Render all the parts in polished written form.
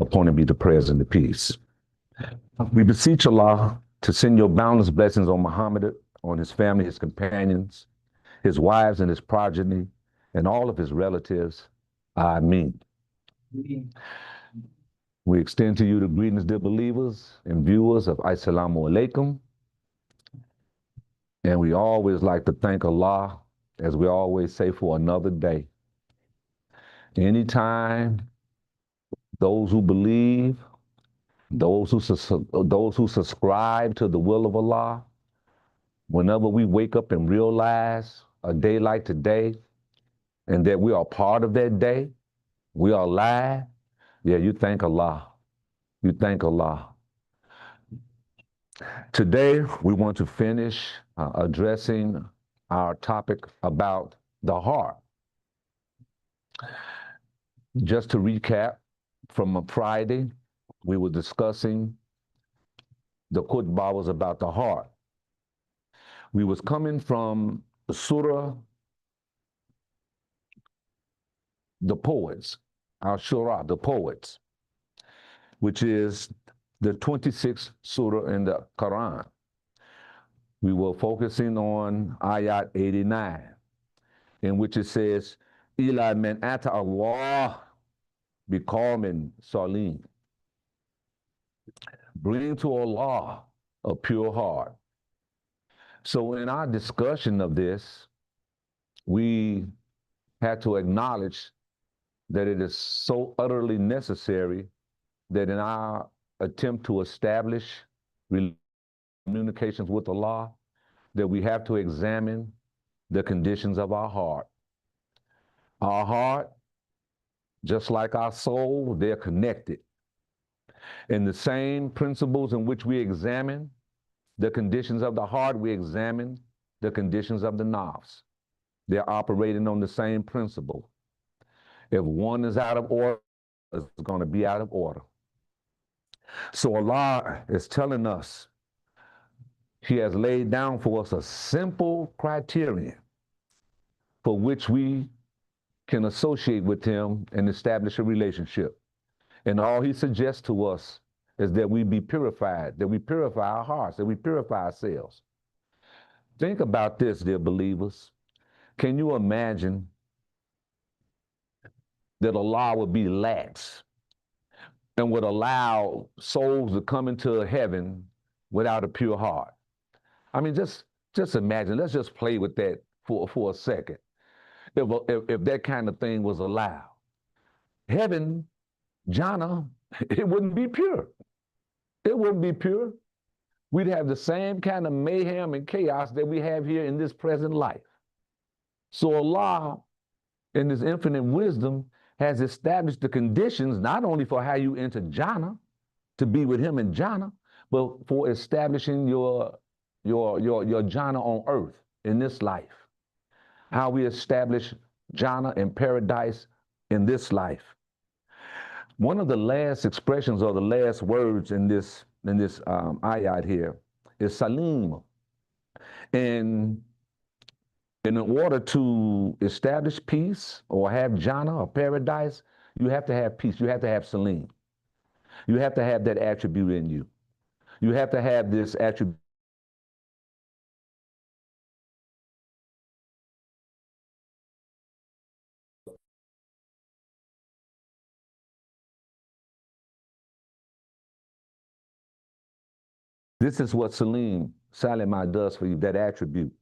Upon him be the prayers and the peace. We beseech Allah to send your boundless blessings on Muhammad, on his family, his companions, his wives and his progeny, and all of his relatives. Ameen. We extend to you the greetings, dear believers and viewers of Assalamu alaikum. And we always like to thank Allah, as we always say, for another day. Anytime those who believe, those who subscribe to the will of Allah, whenever we wake up and realize a day like today and that we are part of that day, we are alive, yeah, you thank Allah. You thank Allah. Today, we want to finish addressing our topic about the heart. Just to recap, from a Friday, we were discussing the khutbah was about the heart. We was coming from the surah, the poets, our shura, the poets, which is the 26th surah in the Quran. We were focusing on ayat 89, in which it says, Ila man ata Allah biqawmin salim. Bring to Allah a pure heart. So in our discussion of this, we had to acknowledge that it is so utterly necessary that in our attempt to establish communications with Allah, that we have to examine the conditions of our heart. Our heart, just like our soul, they're connected. In the same principles in which we examine the conditions of the heart, we examine the conditions of the nafs. They're operating on the same principle. If one is out of order, it's going to be out of order. So Allah is telling us, He has laid down for us a simple criterion for which we can associate with Him and establish a relationship. And all He suggests to us is that we be purified, that we purify our hearts, that we purify ourselves. Think about this, dear believers. Can you imagine that Allah would be lax and would allow souls to come into heaven without a pure heart? I mean, just imagine. Let's just play with that for a second. If that kind of thing was allowed, heaven, Jannah, it wouldn't be pure. It wouldn't be pure. We'd have the same kind of mayhem and chaos that we have here in this present life. So Allah, in His infinite wisdom, has established the conditions not only for how you enter Jannah, to be with Him in Jannah, but for establishing your Jannah on earth in this life. How we establish Jannah and paradise in this life. One of the last expressions or the last words in this ayat here is salim. And in order to establish peace or have Jannah or paradise, you have to have peace. You have to have salim. You have to have that attribute in you. You have to have this attribute. This is what Salim does for you, that attribute.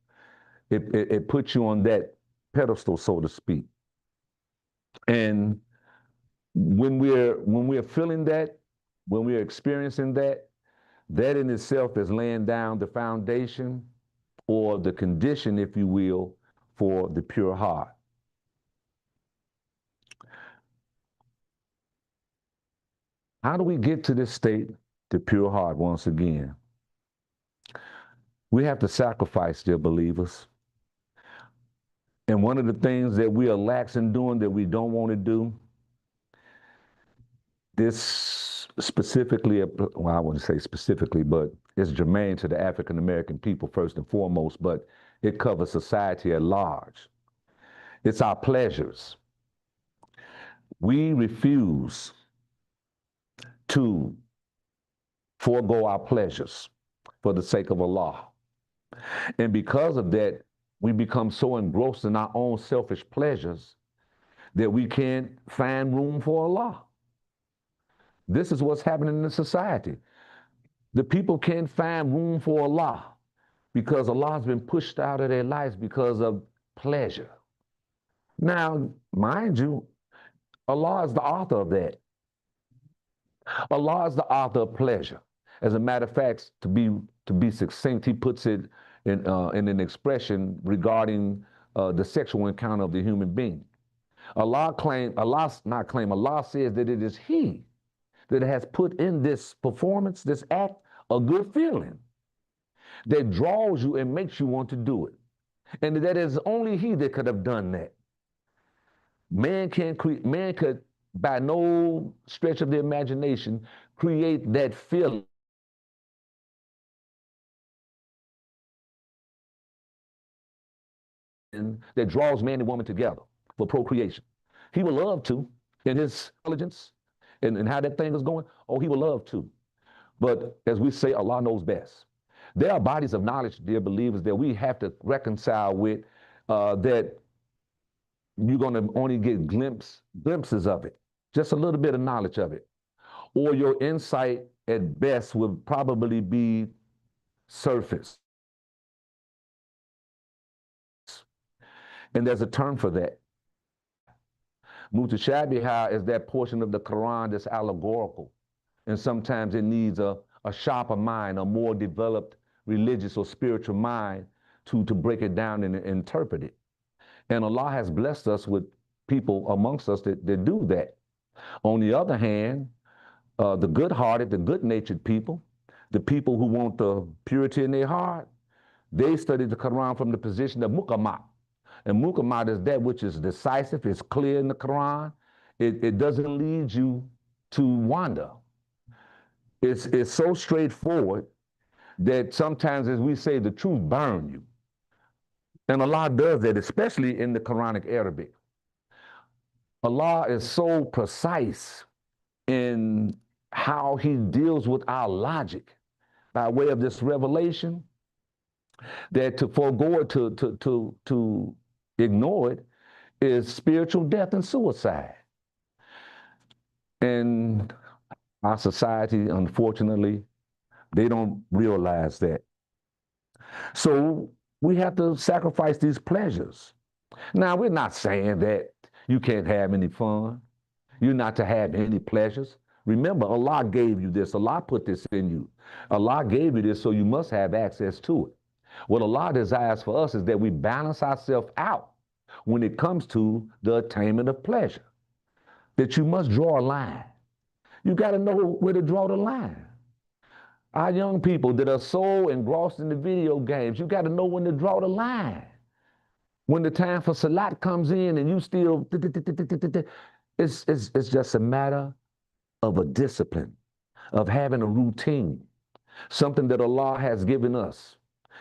It puts you on that pedestal, so to speak. And when we're feeling that, when we're experiencing that, that in itself is laying down the foundation or the condition, if you will, for the pure heart. How do we get to this state, the pure heart, once again? We have to sacrifice, dear believers. And one of the things that we are lax in doing, that we don't want to do, this specifically, well, I wouldn't say specifically, but it's germane to the African American people first and foremost, but it covers society at large. It's our pleasures. We refuse to forego our pleasures for the sake of Allah. And because of that, we become so engrossed in our own selfish pleasures that we can't find room for Allah. This is what's happening in the society. The people can't find room for Allah because Allah has been pushed out of their lives because of pleasure. Now, mind you, Allah is the author of that. Allah is the author of pleasure. As a matter of fact, to be succinct, He puts it in an expression regarding the sexual encounter of the human being. Allah says that it is He that has put in this performance, this act, a good feeling that draws you and makes you want to do it. And that is only He that could have done that. Man could, by no stretch of the imagination, create that feeling that draws man and woman together for procreation. He would love to, in His intelligence and how that thing is going. Oh, He would love to. But as we say, Allah knows best. There are bodies of knowledge, dear believers, that we have to reconcile with, that you're going to only get glimpses of it, just a little bit of knowledge of it. Or your insight at best would probably be surface. And there's a term for that. Mutashabiha is that portion of the Quran that's allegorical. And sometimes it needs a sharper mind, a more developed religious or spiritual mind to break it down and interpret it. And Allah has blessed us with people amongst us that do that. On the other hand, the good-hearted, the good-natured people, the people who want the purity in their heart, they study the Quran from the position of muqamat. And muqamat is that which is decisive, it's clear in the Quran. It doesn't lead you to wander. It's so straightforward that sometimes, as we say, the truth burns you. And Allah does that, especially in the Quranic Arabic. Allah is so precise in how He deals with our logic by way of this revelation that to forego it, to ignore it, is spiritual death and suicide. And our society, unfortunately, they don't realize that. So we have to sacrifice these pleasures. Now, we're not saying that you can't have any fun. You're not to have any pleasures. Remember, Allah gave you this. Allah put this in you. Allah gave you this, so you must have access to it. What Allah desires for us is that we balance ourselves out when it comes to the attainment of pleasure. That you must draw a line. You got to know where to draw the line. Our young people that are so engrossed in the video games, you got to know when to draw the line. When the time for salat comes in and you still, it's just a matter of a discipline, of having a routine, something that Allah has given us.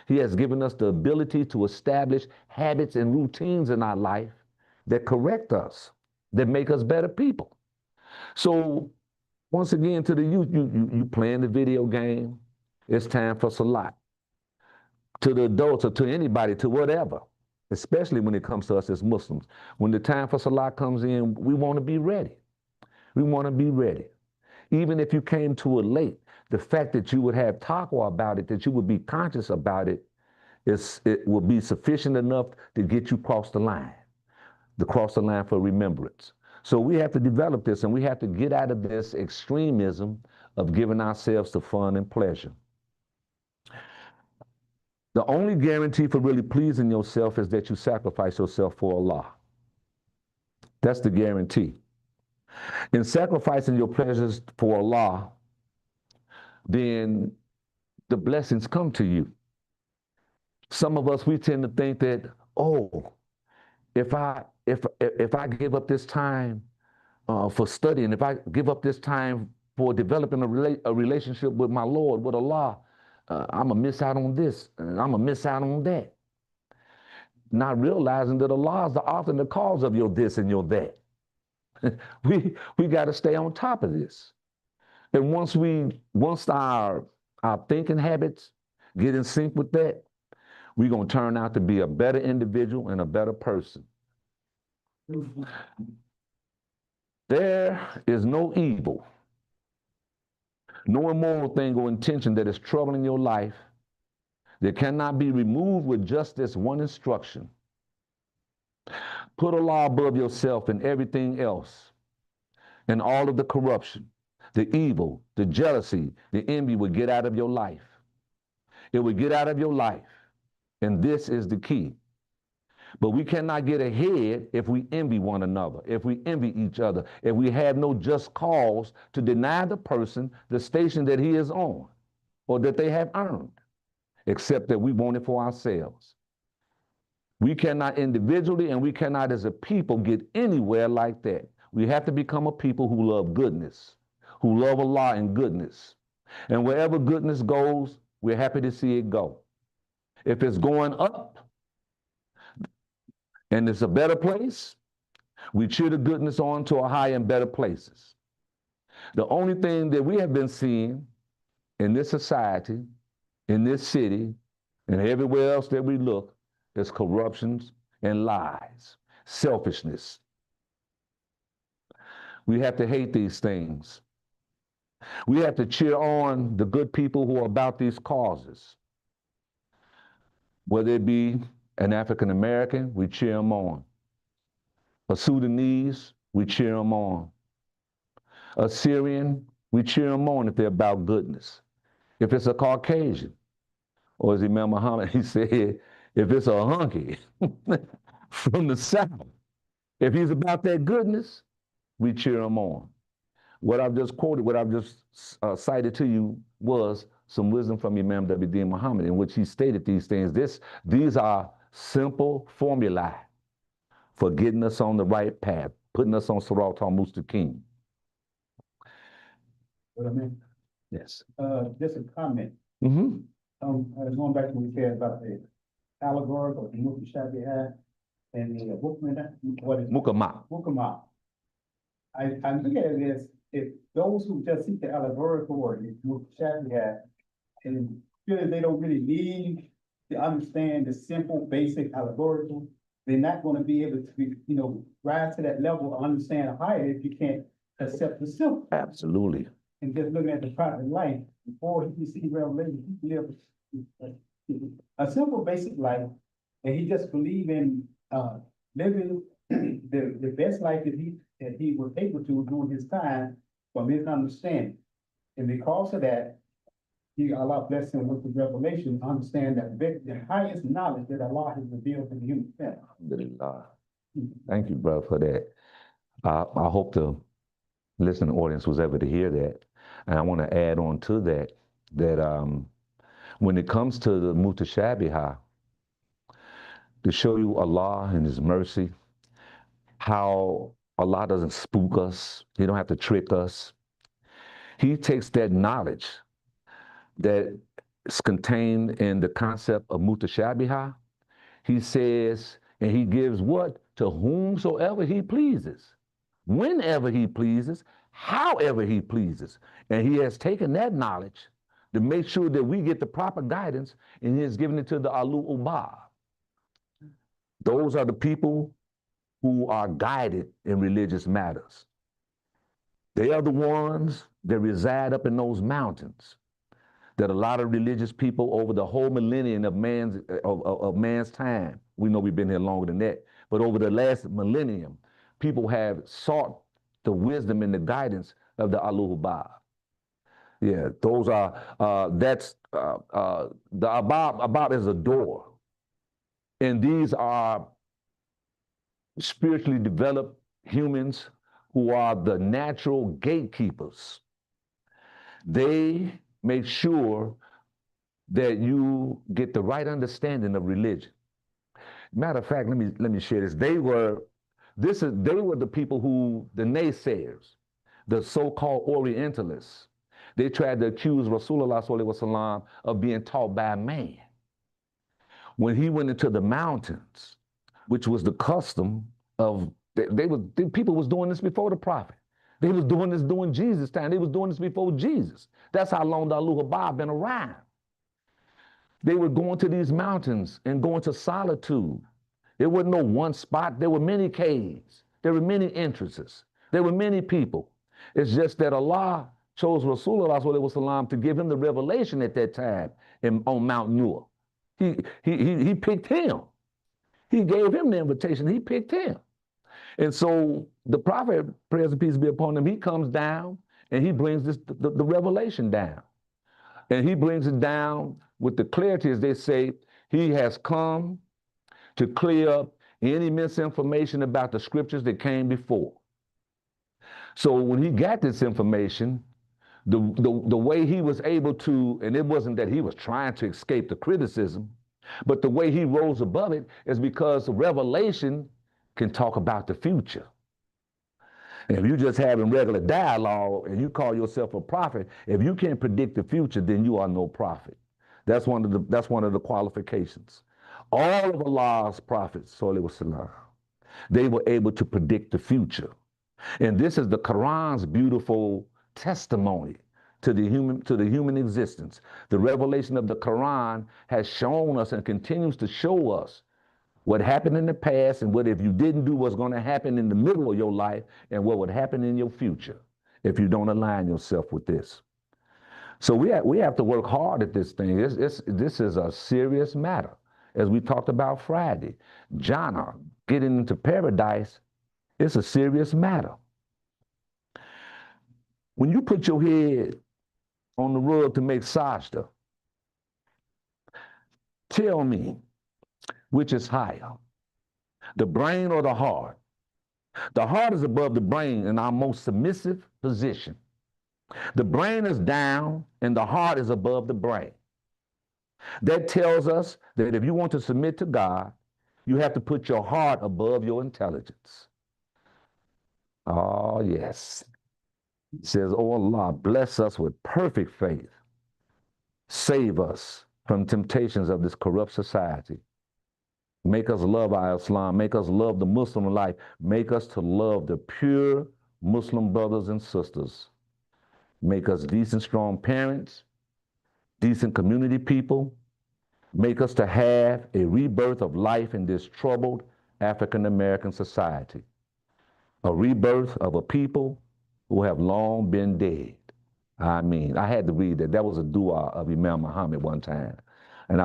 He has given us the ability to establish habits and routines in our life that correct us, that make us better people. So once again, to the youth, you playing the video game, it's time for salat. To the adults or to anybody, to whatever, especially when it comes to us as Muslims, when the time for salat comes in, we want to be ready. We want to be ready. Even if you came to it late, the fact that you would have taqwa about it, that you would be conscious about it, it will be sufficient enough to get you across the line for remembrance. So we have to develop this, and we have to get out of this extremism of giving ourselves to fun and pleasure. The only guarantee for really pleasing yourself is that you sacrifice yourself for Allah. That's the guarantee. In sacrificing your pleasures for Allah, then the blessings come to you. Some of us, we tend to think that, oh, if I give up this time for studying, if I give up this time for developing a relationship with my Lord, with Allah, I'm going to miss out on this, and I'm going to miss out on that. Not realizing that Allah is the author and the cause of your this and your that. We got to stay on top of this. And once our thinking habits get in sync with that, we're going to turn out to be a better individual and a better person. There is no evil, no immoral thing or intention that is troubling your life that cannot be removed with just this one instruction. Put Allah above yourself and everything else, and all of the corruption, the evil, the jealousy, the envy will get out of your life. It will get out of your life. And this is the key. But we cannot get ahead if we envy one another, if we envy each other, if we have no just cause to deny the person the station that he is on or that they have earned, except that we want it for ourselves. We cannot individually and we cannot as a people get anywhere like that. We have to become a people who love goodness, who love Allah and goodness. And wherever goodness goes, we're happy to see it go. If it's going up and it's a better place, we cheer the goodness on to a higher and better places. The only thing that we have been seeing in this society, in this city, and everywhere else that we look is corruptions and lies, selfishness. We have to hate these things. We have to cheer on the good people who are about these causes. Whether it be an African American, we cheer them on. A Sudanese, we cheer them on. A Syrian, we cheer them on if they're about goodness. If it's a Caucasian, or as Imam Muhammad, he said, if it's a hunky from the South, if he's about that goodness, we cheer him on. What I've just quoted, what I've just cited to you was some wisdom from Imam W.D. Muhammad in which he stated these things. These are simple formulae for getting us on the right path, putting us on Sirat al-Mustaqim. What I mean? Yes. Just a comment. Mm-hmm. Going back to what we said about the allegorical, the Mutashabihat, and the what is Mukama. Mukama. I look at it as if those who just seek the allegorical or the Mutashabihat and feel that they don't really need to understand the simple, basic allegorical, they're not going to be able to be, rise to that level or understand higher if you can't accept the simple. Absolutely. And just looking at the prophet's life, before he received revelation, he lived a simple, basic life, and he just believed in living the best life that he was able to during his time from his understanding. And because of that, Allah blessed him with the revelation, understand that the highest knowledge that Allah has revealed to the human family. Alhamdulillah. Thank you, brother, for that. I hope the listening audience was able to hear that. And I want to add on to that, when it comes to the Mutashabihah, to show you Allah and His mercy, how Allah doesn't spook us, He don't have to trick us. He takes that knowledge that is contained in the concept of Mutashabihah, He says, and He gives what? To whomsoever He pleases, whenever He pleases, however He pleases. And He has taken that knowledge to make sure that we get the proper guidance, and He has given it to the Alu Ubah. Those are the people who are guided in religious matters. They are the ones that reside up in those mountains that a lot of religious people over the whole millennium of man's time, we know we've been here longer than that, but over the last millennium, people have sought the wisdom and the guidance of the Al-Ubah. Yeah, those are, the Abab is a door. And these are spiritually developed humans who are the natural gatekeepers. They make sure that you get the right understanding of religion. Matter of fact, let me share this. They were the people who, the naysayers, the so-called Orientalists. They tried to accuse Rasulullah Sallallahu Alaihi Wasallam of being taught by a man. When he went into the mountains, which was the custom of, people was doing this before the prophet. They was doing this during Jesus' time. They was doing this before Jesus. That's how long the Aluhabah been around. They were going to these mountains and going to solitude. There wasn't no one spot. There were many caves. There were many entrances. There were many people. It's just that Allah chose Rasulullah to give him the revelation at that time on Mount Nur. He picked him. He gave him the invitation. He picked him. And so the prophet, praise and peace be upon him, he comes down and he brings the revelation down. And he brings it down with the clarity, as they say, he has come to clear up any misinformation about the scriptures that came before. So when he got this information, the way he was able to, and it wasn't that he was trying to escape the criticism, but the way he rose above it is because revelation can talk about the future. And if you're just having regular dialogue and you call yourself a prophet, if you can't predict the future, then you are no prophet. That's one of the qualifications. All of Allah's prophets, they were able to predict the future. And this is the Quran's beautiful testimony to the human existence. The revelation of the Quran has shown us and continues to show us what happened in the past and what if you didn't do what's going to happen in the middle of your life and what would happen in your future if you don't align yourself with this. So we have to work hard at this thing. This is a serious matter. As we talked about Friday, Jannah, getting into paradise, it's a serious matter. When you put your head on the rug to make sajda, tell me, which is higher, the brain or the heart? The heart is above the brain in our most submissive position. The brain is down and the heart is above the brain. That tells us that if you want to submit to God, you have to put your heart above your intelligence. Oh, yes. It says, oh Allah, bless us with perfect faith. Save us from temptations of this corrupt society. Make us love our Islam. Make us love the Muslim life. Make us to love the pure Muslim brothers and sisters. Make us decent, strong parents, decent community people. Make us to have a rebirth of life in this troubled African-American society. A rebirth of a people who have long been dead. I mean, I had to read that. That was a dua of Imam Muhammad one time. And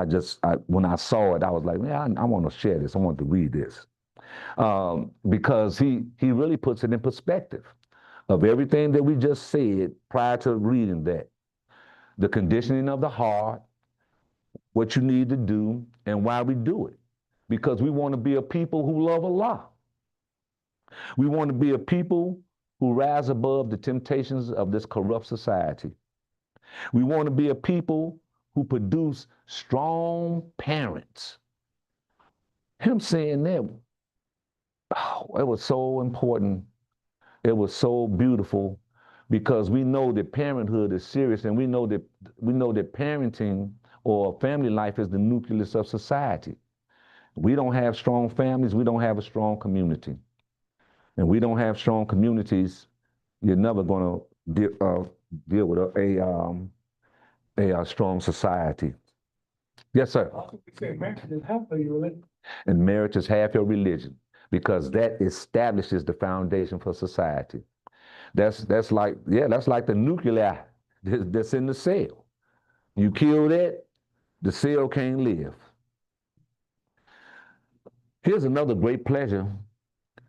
when I saw it, I was like, man, I want to share this. I want to read this. Because he really puts it in perspective of everything that we just said prior to reading that. The conditioning of the heart, what you need to do, and why we do it. Because we want to be a people who love Allah. We want to be a people who rise above the temptations of this corrupt society. We want to be a people who produce strong parents. Him saying that, oh, it was so important. It was so beautiful because we know that parenthood is serious, and we know that parenting or family life is the nucleus of society. We don't have strong families, we don't have a strong community. And we don't have strong communities, you're never going to deal with a strong society. Yes, sir. Marriage is half of your religion. And marriage is half your religion because that establishes the foundation for society. That's like the nuclei that's in the cell. You kill that, the cell can't live. Here's another great pleasure.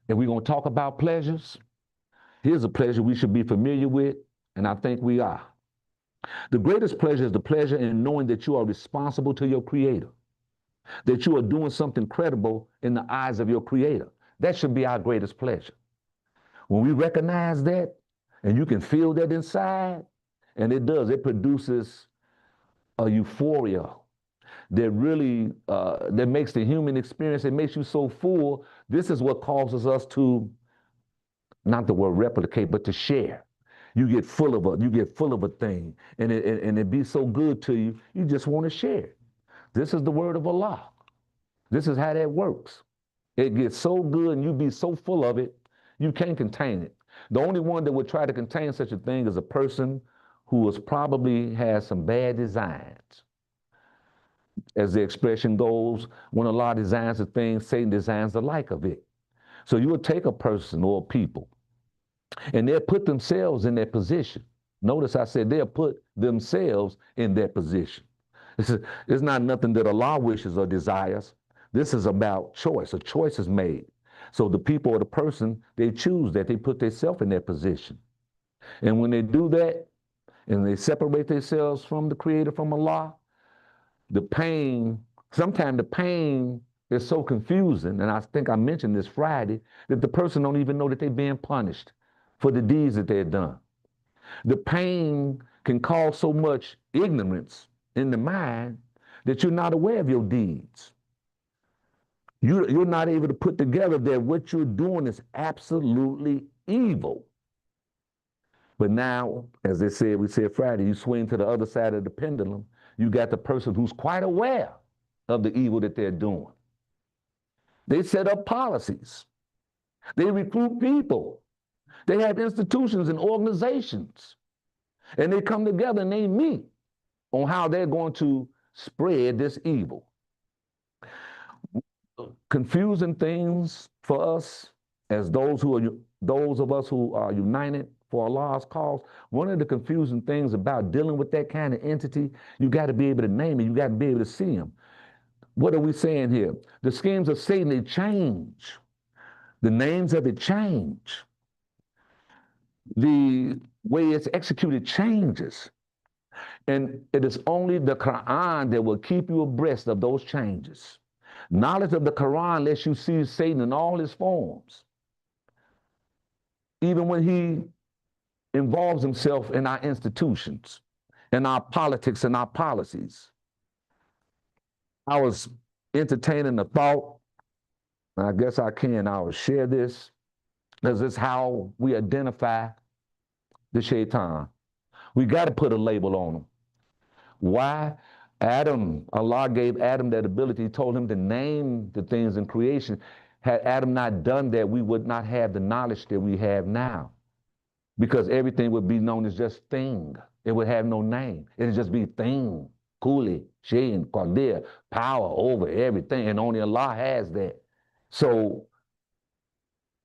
If we're going to talk about pleasures, here's a pleasure we should be familiar with, and I think we are. The greatest pleasure is the pleasure in knowing that you are responsible to your Creator, that you are doing something credible in the eyes of your Creator. That should be our greatest pleasure. When we recognize that, and you can feel that inside, and it produces a euphoria that really, that makes the human experience, it makes you so full. This is what causes us to, not the word replicate, but to share. You get full of a thing, and it be so good to you, you just want to share. This is the word of Allah. This is how that works. It gets so good and you be so full of it, you can't contain it. The only one that would try to contain such a thing is a person who was probably has some bad designs. As the expression goes, when Allah designs a thing, Satan designs the like of it. So you would take a person or a people, and they'll put themselves in their position. Notice I said they'll put themselves in their position. It's not nothing that Allah wishes or desires. This is about choice. A choice is made. So the people or the person, they choose that, they put themselves in their position. And when they do that, and they separate themselves from the Creator, from Allah, the pain, sometimes the pain is so confusing, and I think I mentioned this Friday, that the person don't even know that they're being punished for the deeds that they've done. The pain can cause so much ignorance in the mind that you're not aware of your deeds. You're not able to put together that what you're doing is absolutely evil. But now, as they said, we said Friday, you swing to the other side of the pendulum, you got the person who's quite aware of the evil that they're doing. They set up policies. They recruit people. They have institutions and organizations. And they come together and they meet on how they're going to spread this evil. Confusing things for us as those of us who are united for Allah's cause. One of the confusing things about dealing with that kind of entity, you got to be able to name it. You got to be able to see them. What are we saying here? The schemes of Satan, they change. The names of it change. The way it's executed changes. And it is only the Quran that will keep you abreast of those changes. Knowledge of the Quran lets you see Satan in all his forms. Even when he involves himself in our institutions, in our politics, and our policies. I was entertaining the thought, and I guess I'll share this, because it's how we identify the shaitan. We got to put a label on him. Why? Allah gave Adam that ability. He told him to name the things in creation. Had Adam not done that, we would not have the knowledge that we have now, because everything would be known as just thing. It would have no name. It would just be thing, kuli, shayin, qadir, power over everything, and only Allah has that. So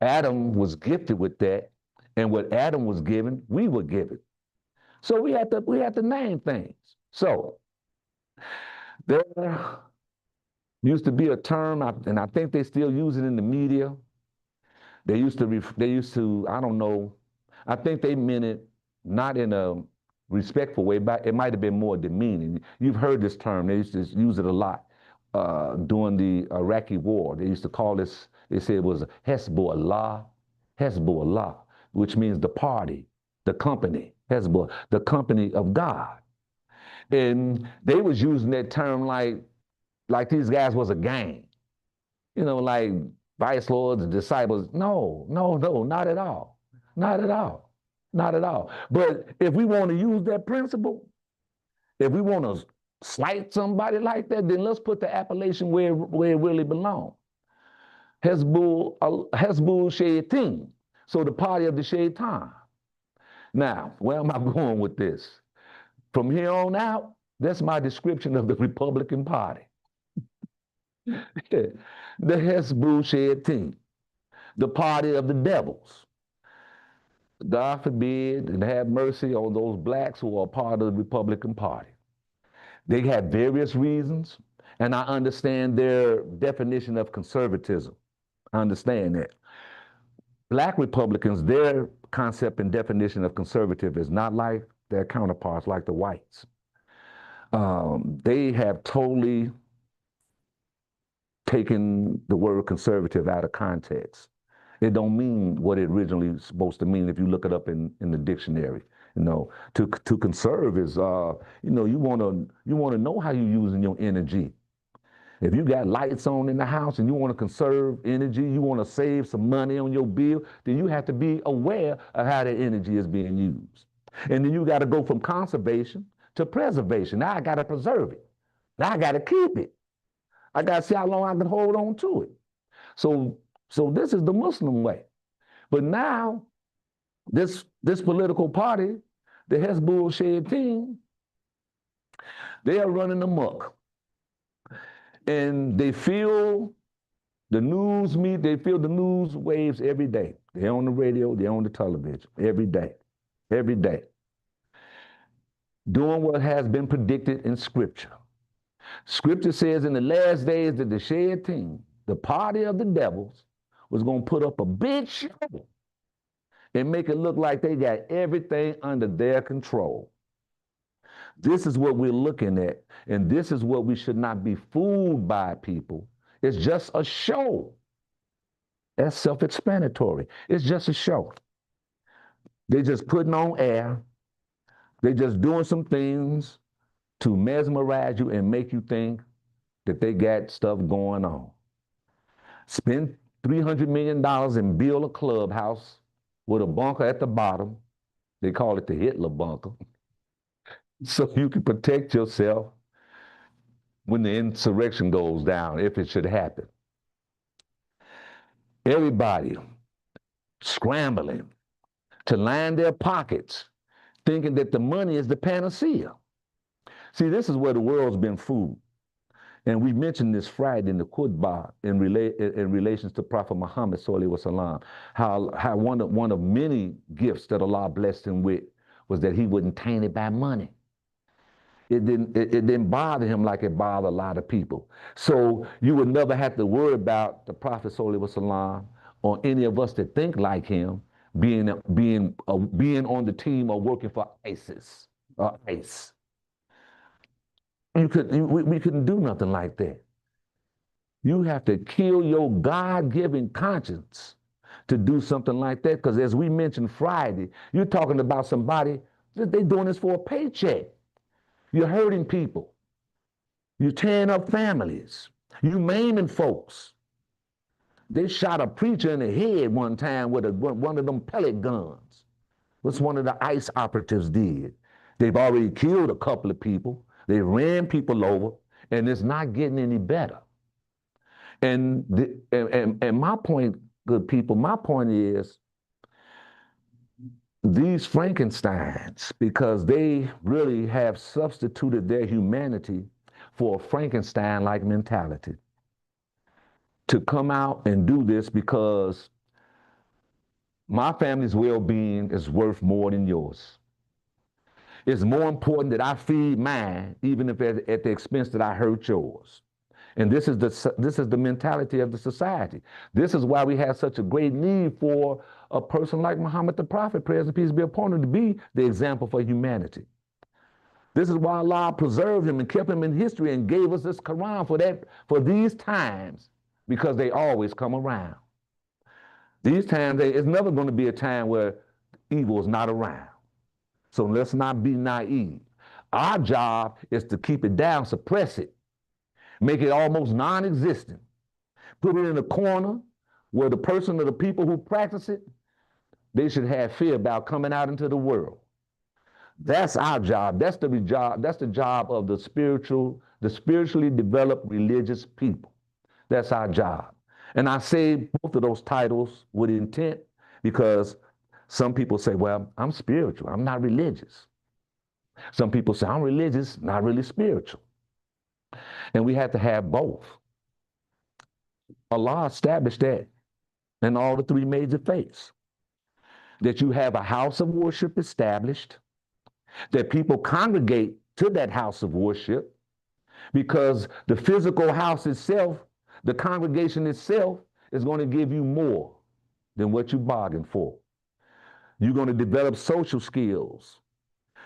Adam was gifted with that, and what Adam was given, we were given. So we had to name things. So there used to be a term, and I think they still use it in the media. They used to, I don't know, I think they meant it not in a respectful way, but it might have been more demeaning. You've heard this term. They used to use it a lot during the Iraqi war. They used to call this, they said it was Hezbollah, which means the party, the company, Hezbollah, the company of God. And they was using that term like these guys was a gang. You know, like vice lords and disciples. No, not at all. Not at all. Not at all. But if we want to use that principle, if we want to slight somebody like that, then let's put the appellation where it really belongs. Hezbollah Shaitan. So the party of the Shaitan. Now, where am I going with this? From here on out, that's my description of the Republican Party. The Hezbollah Shaitan, the party of the devils. God forbid and have mercy on those blacks who are part of the Republican Party. They have various reasons, and I understand their definition of conservatism. I understand that. Black Republicans, their concept and definition of conservative is not like their counterparts, like the whites. They have totally taken the word conservative out of context. It don't mean what it originally was supposed to mean if you look it up in the dictionary. You know, to conserve is, you know, you want to know how you're using your energy. If you got lights on in the house and you want to conserve energy, you want to save some money on your bill, then you have to be aware of how that energy is being used. And then you got to go from conservation to preservation. Now I got to preserve it. Now I got to keep it. I got to see how long I can hold on to it. So this is the Muslim way. But now This political party, the Hezbollah Shed team, they are running amok. And they feel the news they feel the news waves every day. They're on the radio, they're on the television, every day, every day. Doing what has been predicted in Scripture. Scripture says in the last days that the Shed team, the party of the devils, was going to put up a big show and make it look like they got everything under their control. This is what we're looking at, and this is what we should not be fooled by, people. It's just a show. That's self-explanatory. It's just a show. They're just putting on air. They're just doing some things to mesmerize you and make you think that they got stuff going on. Spend $300 million and build a clubhouse with a bunker at the bottom. They call it the Hitler bunker. So you can protect yourself when the insurrection goes down, if it should happen. Everybody scrambling to line their pockets, thinking that the money is the panacea. See, this is where the world's been fooled. And we mentioned this Friday in the khutbah in relations to Prophet Muhammad sallallahu alaihi wasallam, how one of many gifts that Allah blessed him with was that he wasn't tainted by money. It didn't bother him like it bothered a lot of people. So you would never have to worry about the Prophet sallallahu alaihi wasallam or any of us that think like him being on the team or working for ISIS or ICE. We couldn't do nothing like that. You have to kill your God-given conscience to do something like that, because as we mentioned Friday, you're talking about somebody that they're doing this for a paycheck. You're hurting people. You're tearing up families. You're maiming folks. They shot a preacher in the head one time with one of them pellet guns. That's one of the ICE operatives did. They've already killed a couple of people. They ran people over, and it's not getting any better. And my point, good people, my point is these Frankensteins, because they really have substituted their humanity for a Frankenstein-like mentality, to come out and do this because my family's well-being is worth more than yours. It's more important that I feed mine, even if at the expense that I hurt yours. And this is the mentality of the society. This is why we have such a great need for a person like Muhammad the Prophet, praise and peace be upon him, to be the example for humanity. This is why Allah preserved him and kept him in history and gave us this Quran for these times, because they always come around. These times, it's never going to be a time where evil is not around. So let's not be naive. Our job is to keep it down, suppress it, make it almost non-existent, put it in a corner where the person or the people who practice it, they should have fear about coming out into the world. That's our job. That's the job of the spiritually developed religious people. That's our job. And I say both of those titles with intent, because some people say, well, I'm spiritual, I'm not religious. Some people say, I'm religious, not really spiritual. And we have to have both. Allah established that in all the three major faiths, that you have a house of worship established, that people congregate to that house of worship, because the physical house itself, the congregation itself, is going to give you more than what you bargained for. You're going to develop social skills.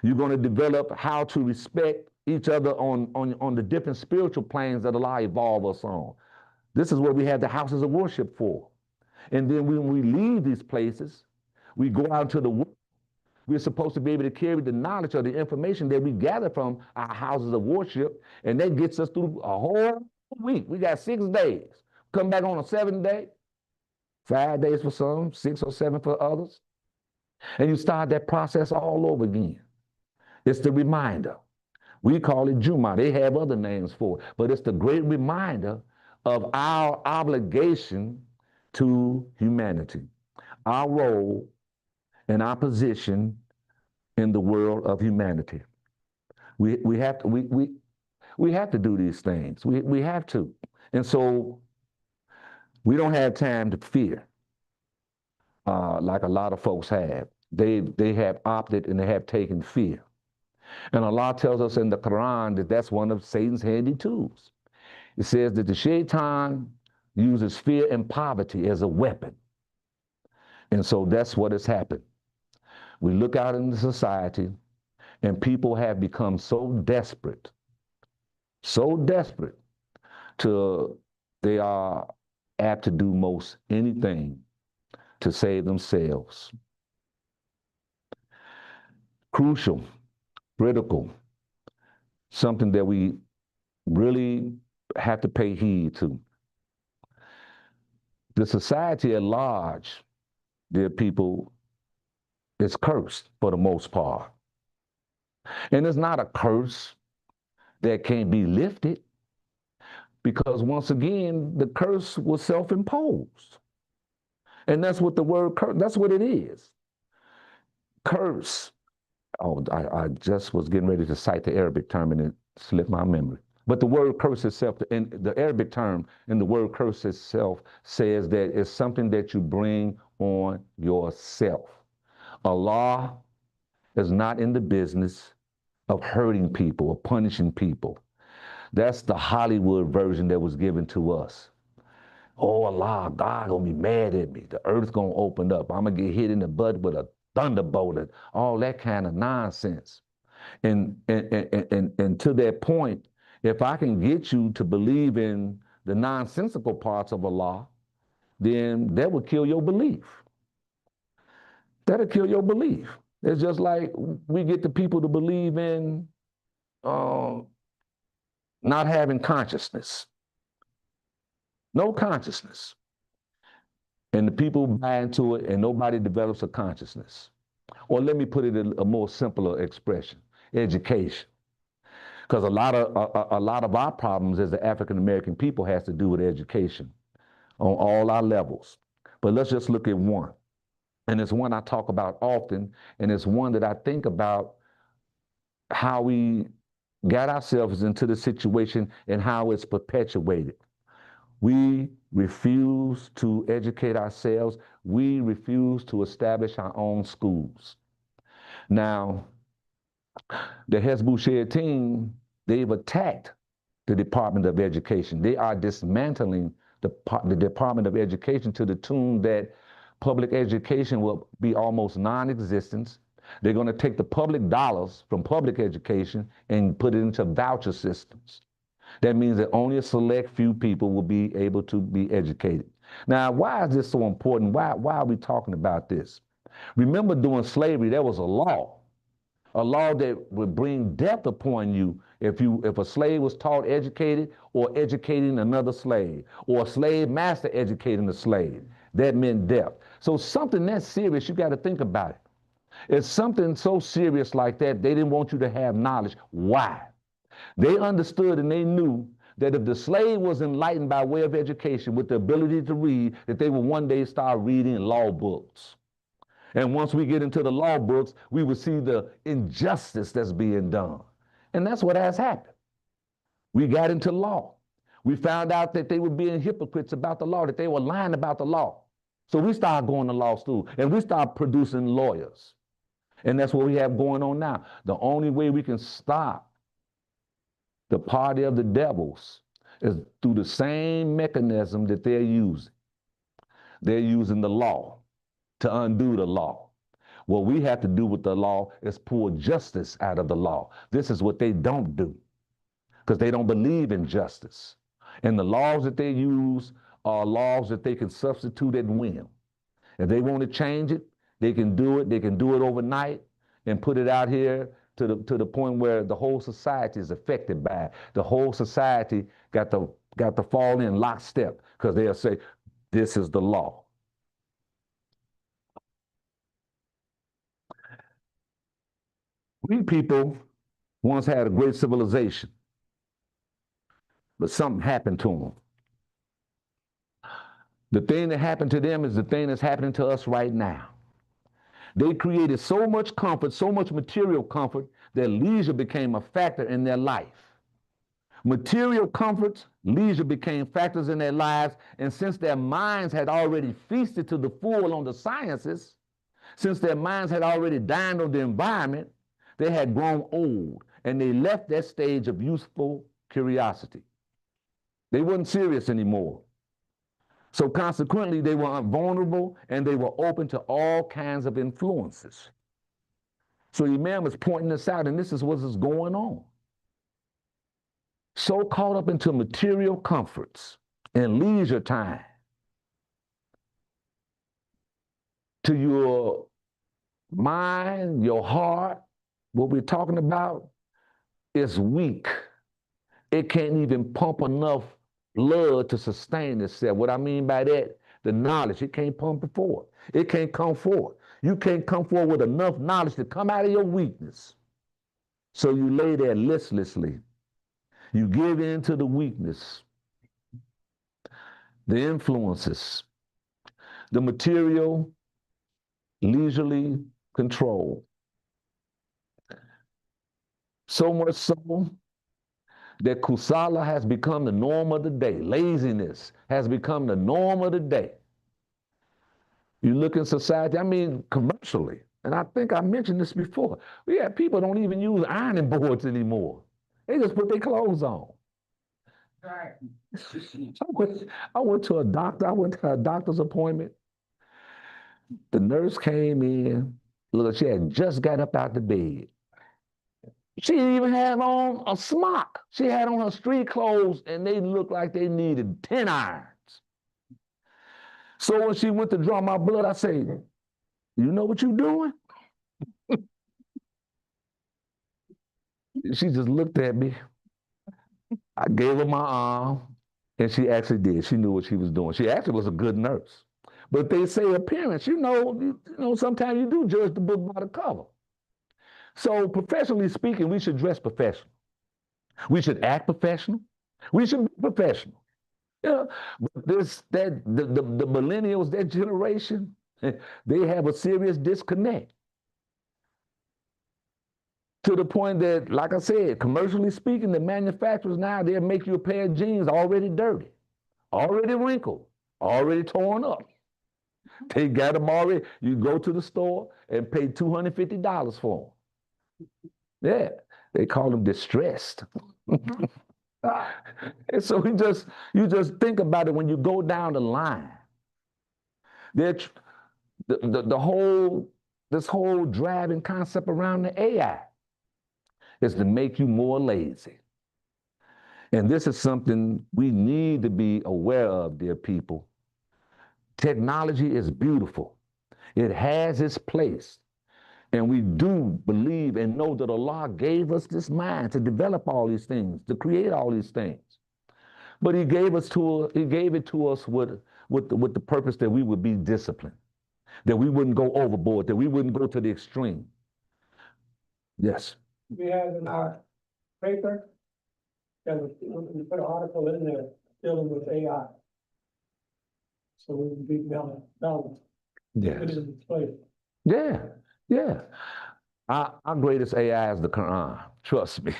You're going to develop how to respect each other on the different spiritual planes that Allah evolve us on. This is what we have the houses of worship for. And then when we leave these places, we go out into the world. We're supposed to be able to carry the knowledge or the information that we gather from our houses of worship, and that gets us through a whole week. We got 6 days. Come back on a 7th day, 5 days for some, 6 or 7 for others. And you start that process all over again. It's the reminder. We call it Juma. They have other names for it, but it's the great reminder of our obligation to humanity, our role and our position in the world of humanity. We have to we have to do these things. We have to. And so we don't have time to fear like a lot of folks have. They have opted and they have taken fear. And Allah tells us in the Quran that that's one of Satan's handy tools. It says that the shaitan uses fear and poverty as a weapon. And so that's what has happened. We look out in the society and people have become so desperate till they are apt to do most anything to save themselves. Crucial, critical, something that we really have to pay heed to. The society at large, dear people, is cursed for the most part. And it's not a curse that can't be lifted because once again, the curse was self-imposed. And that's what the word curse, that's what it is. Curse. Oh, I just was getting ready to cite the Arabic term and it slipped my memory. But the word curse itself, in the Arabic term in the word curse itself says that it's something that you bring on yourself. Allah is not in the business of hurting people or punishing people. That's the Hollywood version that was given to us. Oh, Allah, God gonna be mad at me. The earth's gonna open up. I'm gonna get hit in the butt with a thunderbolt and all that kind of nonsense. And to that point, if I can get you to believe in the nonsensical parts of Allah, then that would kill your belief. That'll kill your belief. It's just like we get the people to believe in not having consciousness, no consciousness. And the people buy into it and nobody develops a consciousness. Or let me put it in a more simpler expression, education. Because a lot of our problems as the African American people has to do with education on all our levels. But let's just look at one. And it's one I talk about often, and it's one that I think about how we got ourselves into the situation and how it's perpetuated. We refuse to educate ourselves. We refuse to establish our own schools. Now, the Hezbollah team, they've attacked the Department of Education. They are dismantling the Department of Education to the tune that public education will be almost non-existent. They're going to take the public dollars from public education and put it into voucher systems. That means that only a select few people will be able to be educated. Now, why is this so important? Why are we talking about this? Remember during slavery, there was a law that would bring death upon you if a slave was taught educated or educating another slave, or a slave master educating a slave. That meant death. So something that serious, you got to think about it. It's something so serious like that, they didn't want you to have knowledge. Why? They understood and they knew that if the slave was enlightened by way of education with the ability to read, that they would one day start reading law books. And once we get into the law books, we will see the injustice that's being done. And that's what has happened. We got into law. We found out that they were being hypocrites about the law, that they were lying about the law. So we started going to law school and we started producing lawyers. And that's what we have going on now. The only way we can stop the party of the devils is through the same mechanism that they're using. They're using the law to undo the law. What we have to do with the law is pull justice out of the law. This is what they don't do because they don't believe in justice. And the laws that they use are laws that they can substitute at whim. If they want to change it, they can do it. They can do it overnight and put it out here to the point where the whole society is affected by it. The whole society got to fall in lockstep because they'll say, this is the law. We people once had a great civilization, but something happened to them. The thing that happened to them is the thing that's happening to us right now. They created so much comfort, so much material comfort, that leisure became a factor in their life. Material comforts, leisure became factors in their lives, and since their minds had already feasted to the full on the sciences, since their minds had already dined on the environment, they had grown old, and they left that stage of youthful curiosity. They weren't serious anymore. So consequently, they were vulnerable and they were open to all kinds of influences. So Imam is pointing this out, and this is what is going on. So caught up into material comforts and leisure time, to your mind, your heart, what we're talking about is weak. It can't even pump enough blood to sustain itself. What I mean by that, the knowledge, it can't pump it forward. It can't come forward. You can't come forward with enough knowledge to come out of your weakness. So you lay there listlessly. You give in to the weakness, the influences, the material, leisurely control. So much so that kusala has become the norm of the day. Laziness has become the norm of the day. You look in society, I mean, commercially, and I think I mentioned this before. We have people don't even use ironing boards anymore. They just put their clothes on. Right. I went to a doctor. I went to a doctor's appointment. The nurse came in. Look, she had just got up out the bed. She even had on a smock. She had on her street clothes, and they looked like they needed 10 irons. So when she went to draw my blood, I said, "You know what you're doing?" She just looked at me. I gave her my arm, and she actually did. She knew what she was doing. She actually was a good nurse. But they say appearance, sometimes you do judge the book by the cover. So professionally speaking, we should dress professional. We should act professional. We should be professional. Yeah, but the millennials, that generation, they have a serious disconnect to the point that, like I said, commercially speaking, the manufacturers now, they'll make you a pair of jeans already dirty, already wrinkled, already torn up. They got them already. You go to the store and pay $250 for them. Yeah, they call them distressed. And so you just think about it when you go down the line. The whole this whole driving concept around the AI is to make you more lazy. And this is something we need to be aware of, dear people. Technology is beautiful. It has its place. And we do believe and know that Allah gave us this mind to develop all these things, to create all these things. But He gave it to us with the purpose that we would be disciplined, that we wouldn't go overboard, that we wouldn't go to the extreme. Yes. We have in our paper, and we put an article in there dealing with AI. So we can be balanced. Yes. Put it in place. Yeah, yeah. Our greatest AI is the Quran. Trust me.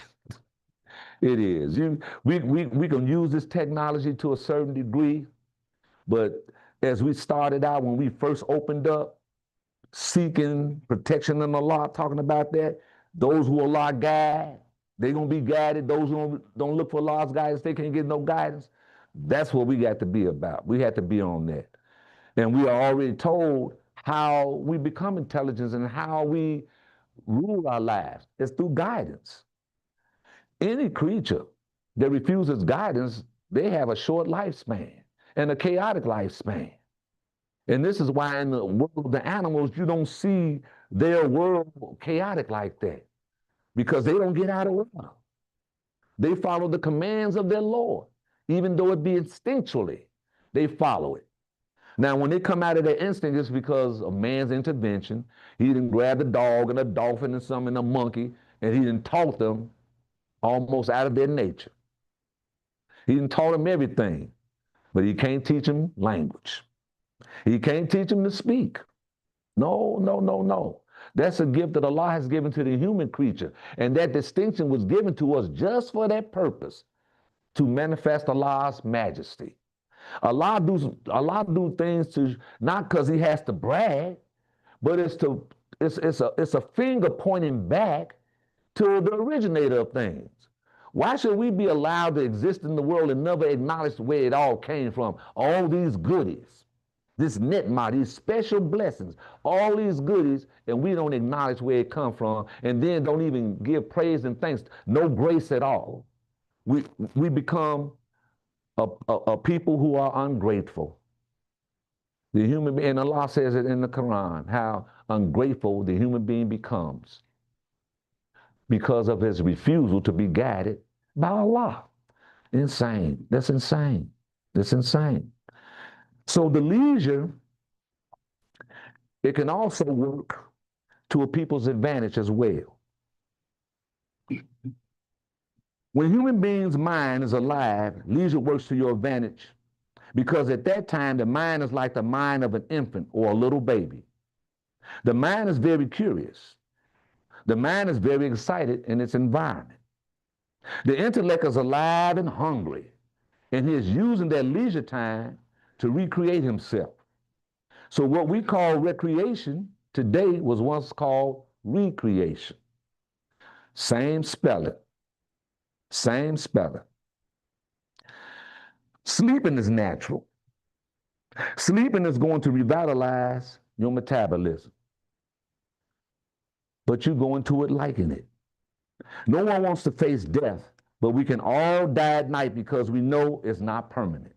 It is. We can use this technology to a certain degree, but as we started out, when we first opened up, seeking protection in Allah, talking about that, those who Allah guide, they're going to be guided. Those who don't look for Allah's guidance, they can't get no guidance. That's what we got to be about. We have to be on that. And we are already told how we become intelligent and how we rule our lives. It's through guidance. Any creature that refuses guidance, they have a short lifespan and a chaotic lifespan. And this is why in the world of the animals, you don't see their world chaotic like that, because they don't get out of order. They follow the commands of their Lord, even though it be instinctually, they follow it. Now, when they come out of their instinct, it's because of man's intervention. He didn't grab the dog and a dolphin and some and a monkey, and he didn't taught them almost out of their nature. He didn't taught them everything, but he can't teach them language. He can't teach them to speak. No, no, no, no. That's a gift that Allah has given to the human creature. And that distinction was given to us just for that purpose, to manifest Allah's majesty. Allah do things to not because he has to brag, but it's a finger pointing back to the originator of things. Why should we be allowed to exist in the world and never acknowledge where it all came from? All these goodies, this nitma, these special blessings, all these goodies, and we don't acknowledge where it come from, and then don't even give praise and thanks, no grace at all. We become a people who are ungrateful. The human being, and Allah says it in the Quran, how ungrateful the human being becomes because of his refusal to be guided by Allah. Insane. That's insane. That's insane. So the leisure, it can also work to a people's advantage as well. When a human being's mind is alive, leisure works to your advantage because at that time, the mind is like the mind of an infant or a little baby. The mind is very curious. The mind is very excited in its environment. The intellect is alive and hungry, and he is using that leisure time to recreate himself. So what we call recreation today was once called recreation. Same spelling. Same spelling. Sleeping is natural. Sleeping is going to revitalize your metabolism. But you go into it liking it. No one wants to face death, but we can all die at night because we know it's not permanent.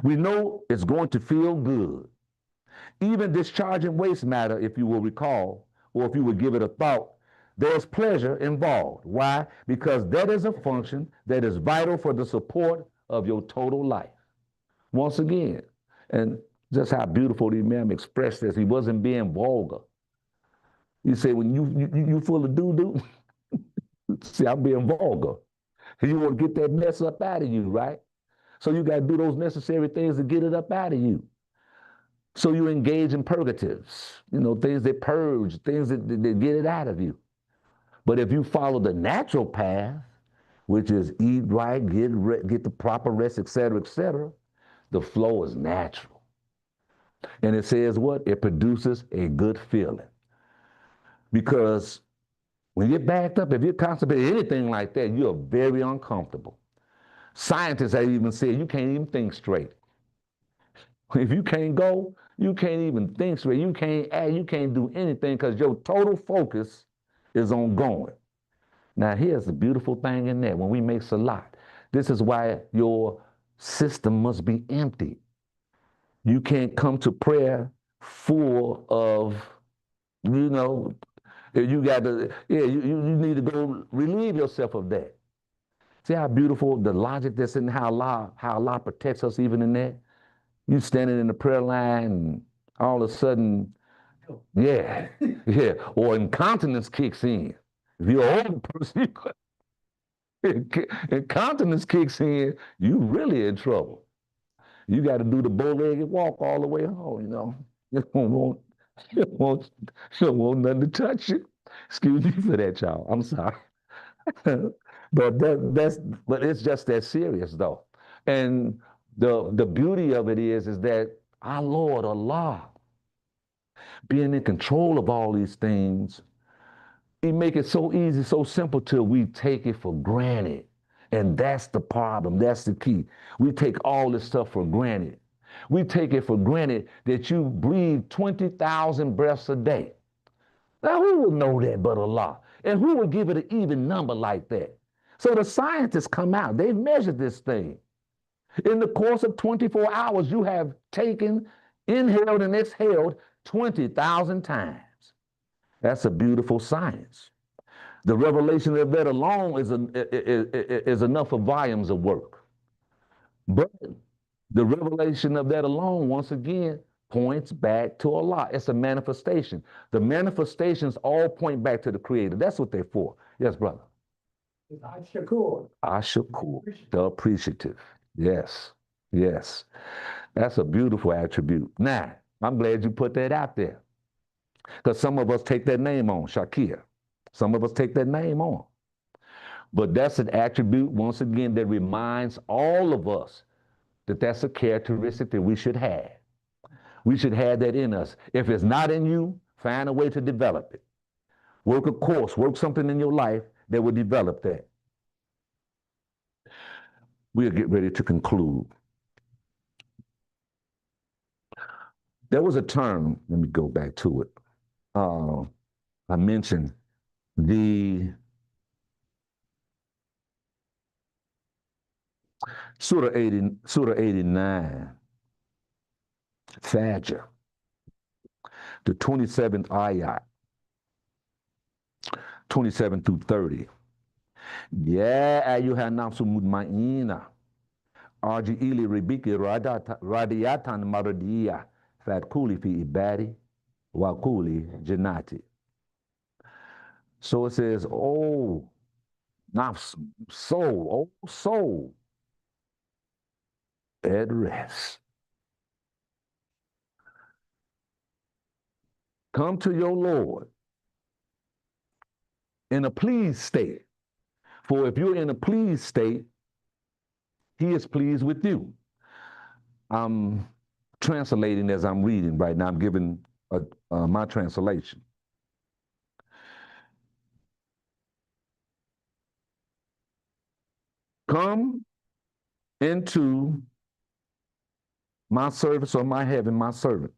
We know it's going to feel good. Even discharging waste matter, if you will recall, or if you would give it a thought, there's pleasure involved. Why? Because that is a function that is vital for the support of your total life. Once again, and just how beautiful the Imam expressed this, he wasn't being vulgar. You say, when you full of doo-doo, see, I'm being vulgar. You want to get that mess up out of you, right? So you got to do those necessary things to get it up out of you. So you engage in purgatives, things that purge, things that get it out of you. But if you follow the natural path, which is eat right, get the proper rest, et cetera, the flow is natural. And it says what? It produces a good feeling. Because when you're backed up, if you're constipated, anything like that, you're very uncomfortable. Scientists have even said you can't even think straight. If you can't go, you can't even think straight. You can't act, you can't do anything because your total focus is on going. Now, here's the beautiful thing in that. When we make salat, this is why your system must be empty. You can't come to prayer full of, you got to, you need to go relieve yourself of that. See how beautiful the logic that's in how Allah protects us even in that? You standing in the prayer line and all of a sudden, yeah, or incontinence kicks in. If you're an older person, incontinence kicks in, you really in trouble. You got to do the bow-legged walk all the way home, You don't want nothing to touch you. Excuse me for that, y'all. I'm sorry. But it's just that serious though. And the beauty of it is that our Lord Allah, being in control of all these things, he make it so easy, so simple till we take it for granted. And that's the problem. That's the key. We take all this stuff for granted. We take it for granted that you breathe 20,000 breaths a day. Now, who would know that but Allah? And who would give it an even number like that? So the scientists come out. They've measured this thing. In the course of 24 hours, you have inhaled and exhaled 20,000 times. That's a beautiful science. The revelation of that alone is enough for volumes of work. But the revelation of that alone, once again, points back to Allah. It's a manifestation. The manifestations all point back to the Creator. That's what they're for. Yes, brother. Ashakur. Ashakur, the appreciative. Yes, yes. That's a beautiful attribute. Now, I'm glad you put that out there. Because some of us take that name on, Shakir. Some of us take that name on. But that's an attribute, once again, that reminds all of us that that's a characteristic that we should have. We should have that in us. If it's not in you, find a way to develop it. Work a course, work something in your life that will develop that. We'll get ready to conclude. There was a term, let me go back to it. I mentioned the Surah 89, Fajr, the 27th ayat, 27 through 30. Ya ayyuhan nafsu mutma'inna, arji'i li rabbiki radiyatan maradiyah, fadkhuli fi ibadi wa quli jannati. So it says, oh, nafs, soul, oh, soul, at rest. Come to your Lord in a pleased state. For if you're in a pleased state, he is pleased with you. I'm translating as I'm reading right now. I'm giving my translation. Come into my service or my heaven, my servant.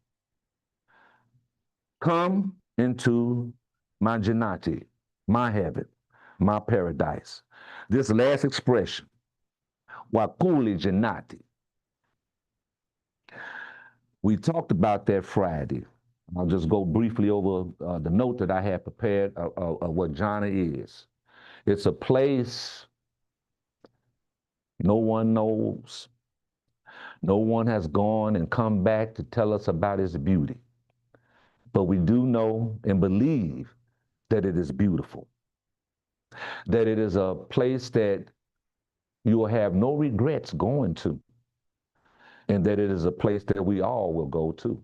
Come into my Jannati, my heaven, my paradise. This last expression, Waquli Jannati. We talked about that Friday. I'll just go briefly over the note that I had prepared of what Jannah is. It's a place no one knows. No one has gone and come back to tell us about its beauty. But we do know and believe that it is beautiful, that it is a place that you will have no regrets going to, and that it is a place that we all will go to,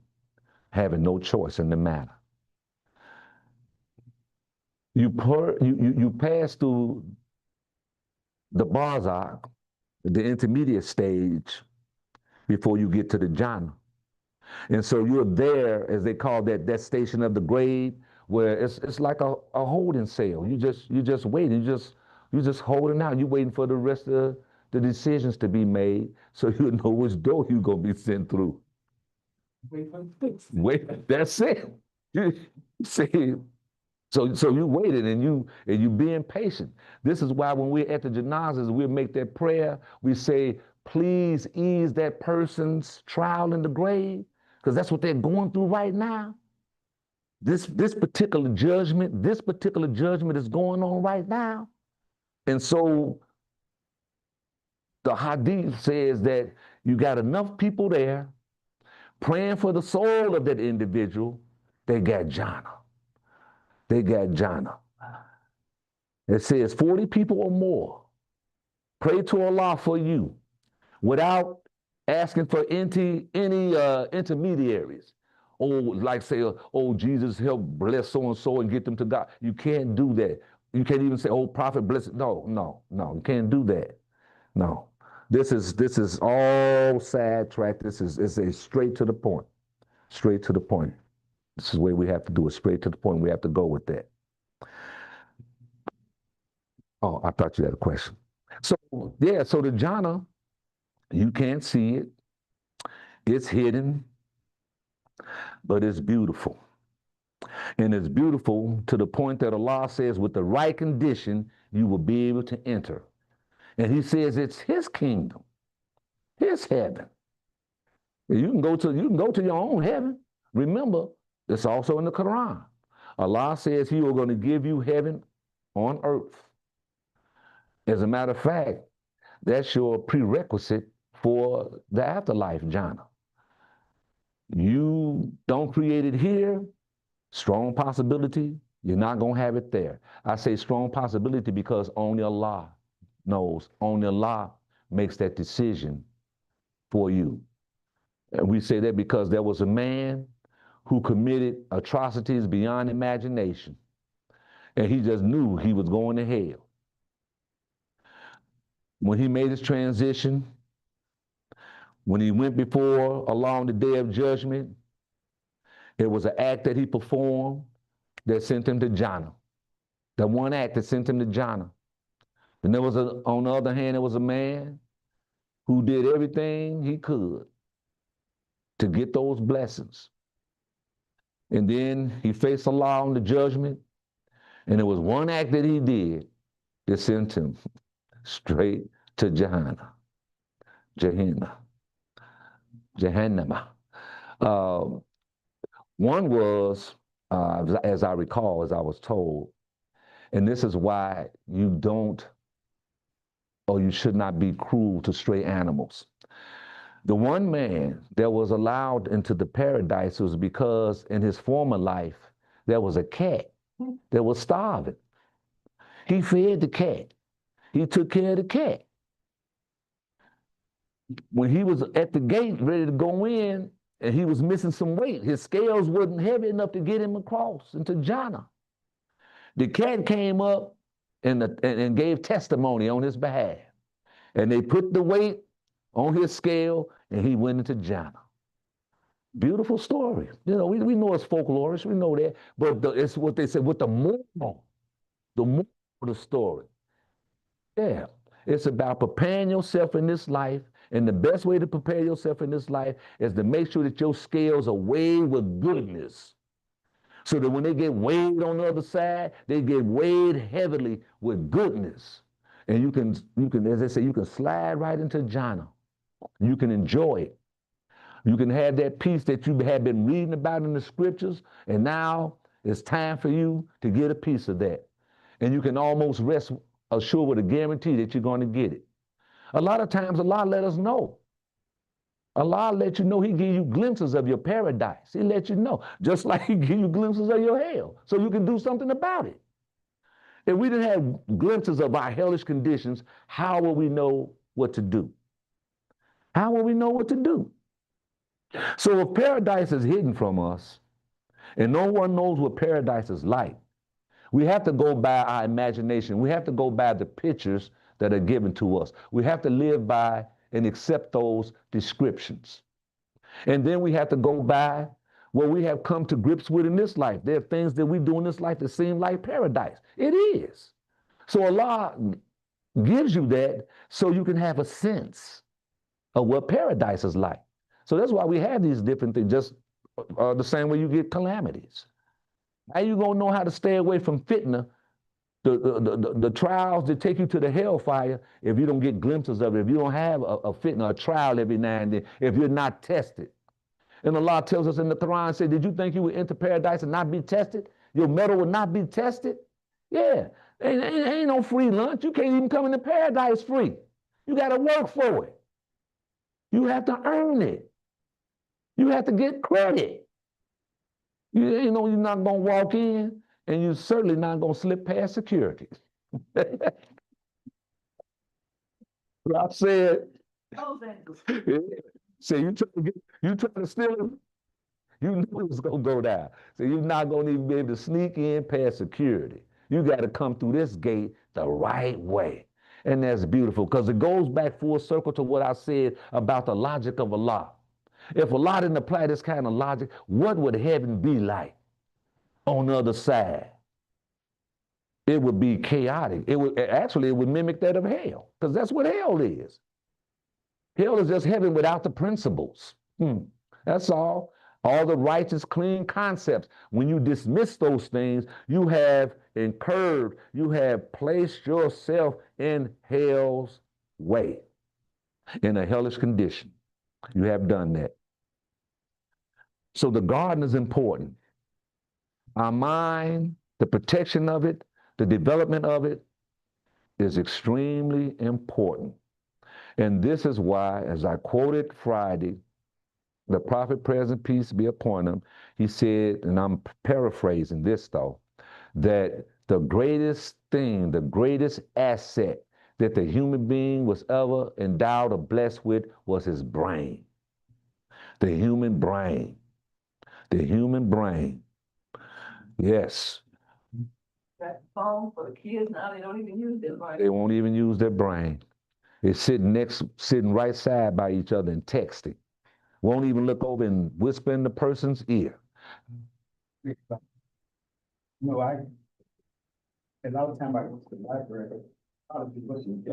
having no choice in the matter. You pass through the barzakh, the intermediate stage, before you get to the Jannah. And so you're there, as they call that station of the grave, where it's like a holding cell. You just waiting. You just holding out. You're waiting for the rest of the decisions to be made, so you know which door you're gonna be sent through. Wait for the fix. Wait, that's it. You see, so you waited and you being patient. This is why when we're at the janazas, we make that prayer. We say, please ease that person's trial in the grave, because that's what they're going through right now. This particular judgment is going on right now. And so the hadith says that you got enough people there praying for the soul of that individual, they got Jannah. They got Jannah. It says 40 people or more pray to Allah for you without asking for any intermediaries. Oh, like say, oh, Jesus help bless so-and-so and get them to God. You can't do that. You can't even say, oh, prophet bless it. No, you can't do that. No. This is all sidetracked. It's a straight to the point. Straight to the point. This is where we have to do it, straight to the point. We have to go with that. Oh, I thought you had a question. So, yeah, so the Jannah, you can't see it. It's hidden, but it's beautiful. And it's beautiful to the point that Allah says, with the right condition, you will be able to enter. And he says it's his kingdom, his heaven. You can go to your own heaven. Remember, it's also in the Quran. Allah says he is going to give you heaven on earth. As a matter of fact, that's your prerequisite for the afterlife, Jannah. You don't create it here, strong possibility, you're not going to have it there. I say strong possibility because only Allah knows, only Allah makes that decision for you. And we say that because there was a man who committed atrocities beyond imagination. And he just knew he was going to hell. When he made his transition, when he went before Allah on the day of judgment, it was an act that he performed that sent him to Jannah. That one act that sent him to Jannah. And there was on the other hand, there was a man who did everything he could to get those blessings. And then he faced Allah on the judgment, and it was one act that he did that sent him straight to Jahannam. Jahannam. One was, as I recall, as I was told, and this is why you don't or you should not be cruel to stray animals. The one man that was allowed into the paradise was because in his former life, there was a cat that was starving. He fed the cat. He took care of the cat. When he was at the gate ready to go in and he was missing some weight, his scales wasn't heavy enough to get him across into Jannah. The cat came up and gave testimony on his behalf. And they put the weight on his scale and he went into Jannah. Beautiful story. You know, we know it's folklorish, we know that, but it's what they said with the moral of the story. Yeah, it's about preparing yourself in this life, and the best way to prepare yourself in this life is to make sure that your scales are weighed with goodness. So that when they get weighed on the other side, they get weighed heavily with goodness. And you can, as they say, you can slide right into Jannah. You can enjoy it. You can have that peace that you have been reading about in the scriptures, and now it's time for you to get a piece of that. And you can almost rest assured with a guarantee that you're going to get it. A lot of times, Allah let us know. Allah let you know, He give you glimpses of your paradise. He let you know, just like He give you glimpses of your hell, so you can do something about it. If we didn't have glimpses of our hellish conditions, how will we know what to do? How will we know what to do? So if paradise is hidden from us, and no one knows what paradise is like, we have to go by our imagination. We have to go by the pictures that are given to us. We have to live by and accept those descriptions. And then we have to go by what we have come to grips with in this life. There are things that we do in this life that seem like paradise. It is. So Allah gives you that so you can have a sense of what paradise is like. So that's why we have these different things, just the same way you get calamities. How you gonna know how to stay away from fitna, the trials that take you to the hellfire, if you don't get glimpses of it, if you don't have a fitna, a trial every now and then, if you're not tested? And Allah tells us in the Quran, say, did you think you would enter paradise and not be tested? Your metal will not be tested? Yeah, ain't no free lunch. You can't even come into paradise free. You gotta work for it. You have to earn it. You have to get credit. You know you're not gonna walk in, and you're certainly not gonna slip past security. I said, say you try to steal it, you knew it was gonna go down. So you're not gonna even be able to sneak in past security. You gotta come through this gate the right way. And that's beautiful, because it goes back full circle to what I said about the logic of Allah. If Allah didn't apply this kind of logic, what would heaven be like on the other side? It would be chaotic. It would mimic that of hell, because that's what hell is. Hell is just heaven without the principles. That's all. All the righteous, clean concepts. When you dismiss those things, you have incurred, you have placed yourself in hell's way, in a hellish condition. You have done that. So the garden is important. Our mind, the protection of it, the development of it is extremely important. And this is why, as I quoted Friday, the Prophet, praise and peace be upon him, he said, and I'm paraphrasing this though, that the greatest thing, the greatest asset that the human being was ever endowed or blessed with was his brain. The human brain. The human brain. Yes. That phone for the kids now, they don't even use their brain. They won't even use their brain. They're sitting right side by each other and texting. Won't even look over and whisper in the person's ear. No, a lot of time I go to the library, a lot of people listen to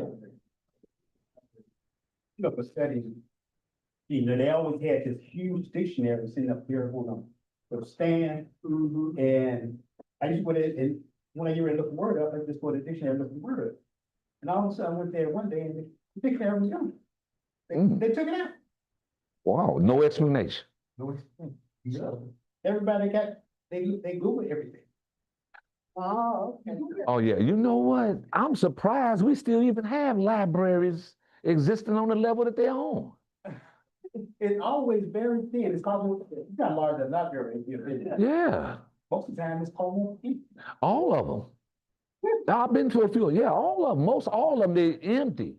it. For studying, they always had this huge dictionary sitting up here on the stand. And I just went in, and when I hear it look word up, I just go to the dictionary and look the word up. And all of a sudden I went there one day and the dictionary was gone. They took it out. Wow, no explanation. No explanation. So everybody they Google everything. Oh, okay. Oh yeah, you know what? I'm surprised we still even have libraries existing on the level that they're on. It's always very thin. It's called, you got a larger library. Yeah. Most of the time it's called empty. All of them. I've been to a few. Yeah, all of them. Most all of them, they're empty.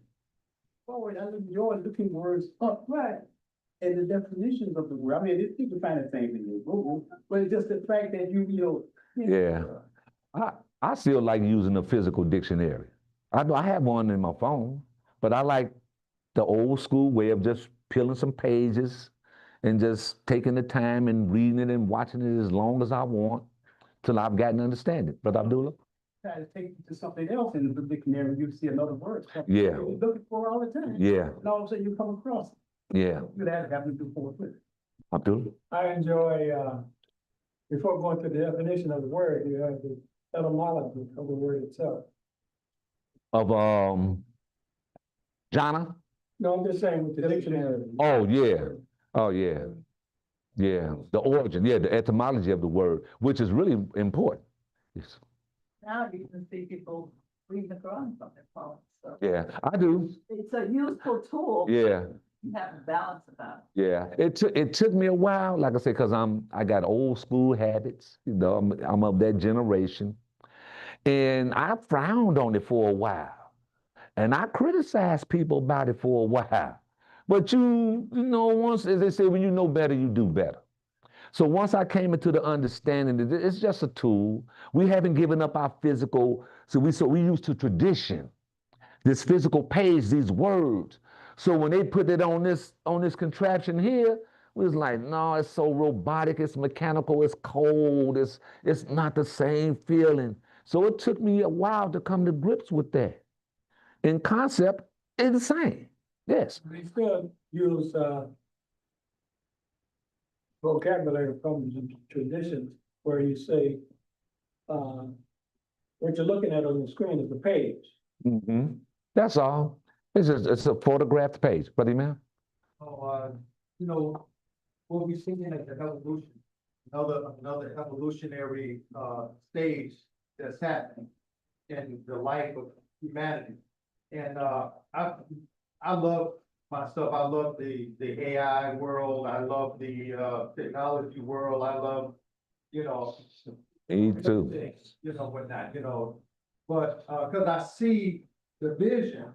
Forward, I enjoy looking words up, right? And the definitions of the word. I mean, you can find the same thing in Google, but it's just the fact that Yeah. I still like using a physical dictionary. I have one in my phone, but I like the old school way of just peeling some pages and just taking the time and reading it and watching it as long as I want till I've gotten to understand it. Brother Abdullah? try to take you to something else in the dictionary, you see another word. Yeah. You're looking for all the time. Yeah. And all of a sudden you come across it. Yeah. That happens before with it. Abdullah? I enjoy, before going to the definition of the word, you have the etymology of the word itself. Of Jana? No, I'm just saying with the dictionary. Oh yeah. Oh yeah. Yeah. The origin, yeah, the etymology of the word, which is really important. Yes. Now you can see people reading the Quran from their phones. So Yeah, I do. it's a useful tool. Yeah. You have a balance about Yeah, it took me a while, like I said, because I got old school habits. You know, I'm of that generation, and I frowned on it for a while, and I criticized people about it for a while. But you know, once, as they say, when you know better, you do better. So once I came into the understanding that it's just a tool, we haven't given up our physical. So we used to tradition, this physical page, these words. So when they put it on this contraption here, we was like, no, it's so robotic, it's mechanical, it's cold, it's not the same feeling. So it took me a while to come to grips with that. In concept, it's the same. Yes. We still use vocabulary from the traditions where you say, what you're looking at on the screen is the page. Mm-hmm. That's all. It's a photographed page. Brother Imam? So, you know, what we've seen as the evolution, another evolutionary stage that's happening in the life of humanity. And I love my stuff. I love the AI world. I love the technology world. I love, you know, Me too. things, you know, whatnot, you know. But because I see the vision,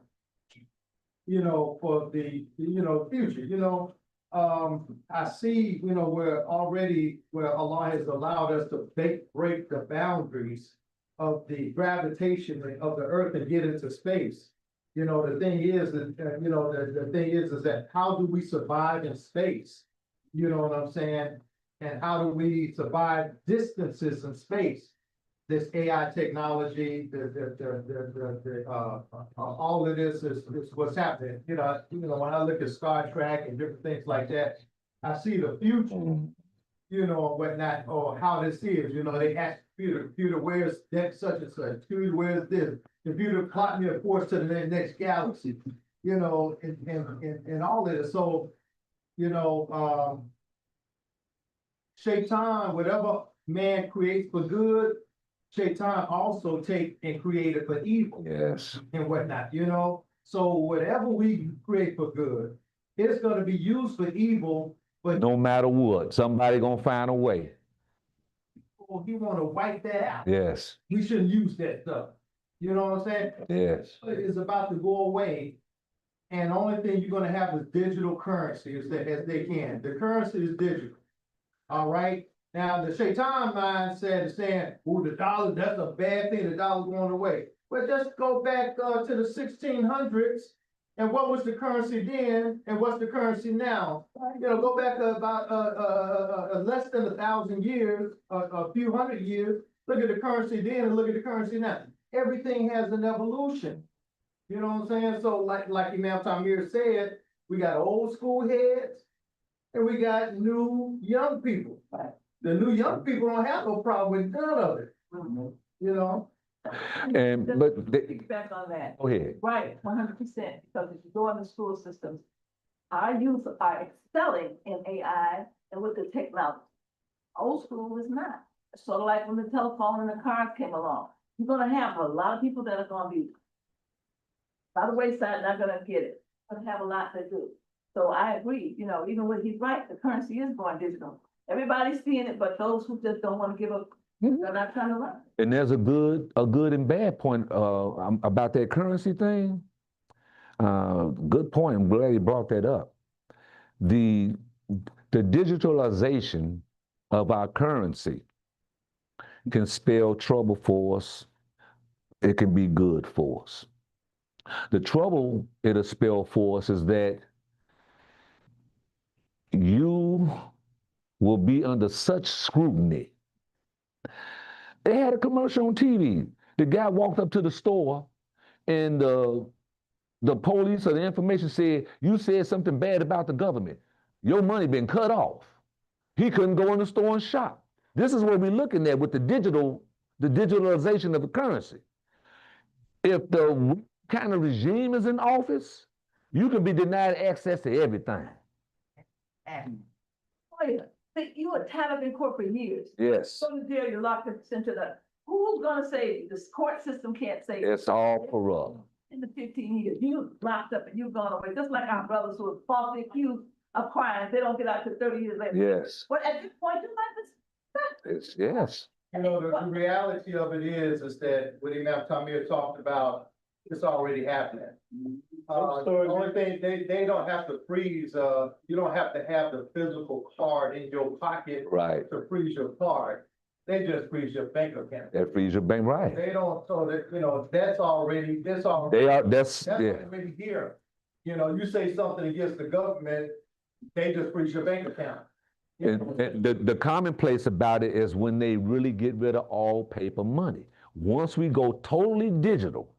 you know, for the, you know, future, you know, I see, you know, where Allah has allowed us to break the boundaries of the gravitation of the earth and get into space. You know, the thing is that, you know, the thing is that how do we survive in space? You know what I'm saying? And how do we survive distances in space? This AI technology, all of this is what's happening. You know, when I look at Star Trek and different things like that, I see the future, you know, whatnot, or how this is. You know, they ask computer, where's that such and such? Computer, where's this? Computer, plot me a course to the next galaxy. You know, and all of this. So, you know, Shaitan, whatever man creates for good, Shaitan also take and create it for evil. Yes. And whatnot, you know? So whatever we create for good, it's gonna be used for evil, but No matter what, somebody gonna find a way. he wanna wipe that out. Yes. We shouldn't use that stuff. You know what I'm saying? Yes. It's about to go away. And the only thing you're gonna have is digital currency as they can. The currency is digital. All right? Now, the Shaitan mindset is saying, oh, the dollar, that's a bad thing, the dollar's going away. But just go back to the 1600s, and what was the currency then, and what's the currency now? You know, go back about less than 1,000 years, a few hundred years, look at the currency then and look at the currency now. Everything has an evolution. You know what I'm saying? So like Imam Tamir said, we got old school heads and we got new young people. The new young people don't have no problem with none of it. You know? And Just but to back on that. go ahead. Right, 100%, because if you go in the school systems, our youth are excelling in AI and with the technology. Old school is not. Sort of like when the telephone and the cars came along. You're gonna have a lot of people that are gonna be by the wayside, not gonna get it, gonna have a lot to do. So I agree, you know, even when he's right, the currency is going digital. Everybody's seeing it, but those who just don't wanna give up, they're not trying to learn. And there's a good and bad point about that currency thing. Good point. I'm glad you brought that up. The digitalization of our currency can spell trouble for us. It can be good for us. The trouble it'll spell for us is that you will be under such scrutiny. They had a commercial on TV. The guy walked up to the store and the police or the information said, you said something bad about the government. Your money been cut off. He couldn't go in the store and shop. This is what we're looking at with the digitalization of the currency. If the kind of regime is in office, you can be denied access to everything. Oh, yeah. You were tied up in court for years. Yes. Go to jail, you're locked up, sent to the, who's gonna save you? The court system can't save you. It's all corrupt. In the 15 years, you locked up and you've gone away, just like our brothers who are falsely accused of crimes, they don't get out to 30 years later. Yes. But at this point in life, It's, yes. You know, the reality of it is that what Imam Tamir talked about, it's already happening. The only thing, they don't have to freeze, you don't have to have the physical card in your pocket Right. to freeze your card. They just freeze your bank account. That frees your bank, right. They don't, so that, you know, that's already They are, that's yeah. already here. You know, you say something against the government, they just freeze your bank account. And the commonplace about it is when they really get rid of all paper money. Once we go totally digital,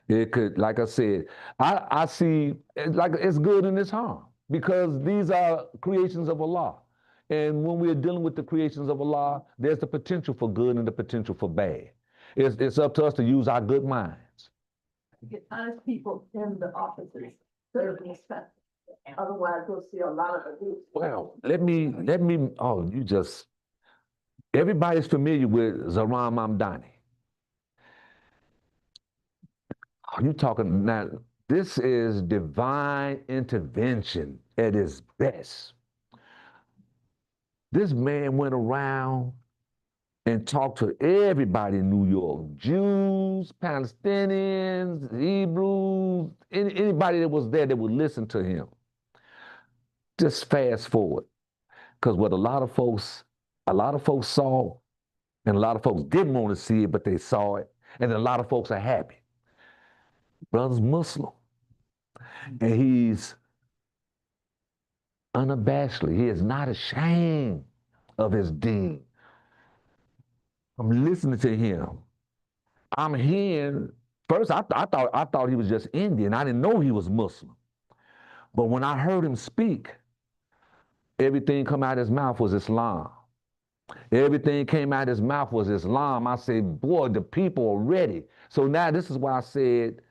it could, like I said, I see like it's good and it's harm because these are creations of Allah. And when we're dealing with the creations of Allah, there's the potential for good and the potential for bad. It's up to us to use our good minds. get honest people in the offices, serving respect. Otherwise, we'll see a lot of abuse. Well, everybody's familiar with Zohran Mamdani. Are you talking now? This is divine intervention at its best. This man went around and talked to everybody in New York, Jews, Palestinians, Hebrews, anybody that was there that would listen to him. Just fast forward, because what a lot of folks saw, and a lot of folks didn't want to see it, but they saw it, and a lot of folks are happy. Brother's Muslim, and he's unabashedly, he is not ashamed of his deen. I'm listening to him. I'm hearing, first I thought he was just Indian. I didn't know he was Muslim. But when I heard him speak, everything come out of his mouth was Islam. Everything came out of his mouth was Islam. I said, boy, the people are ready. So now this is why I said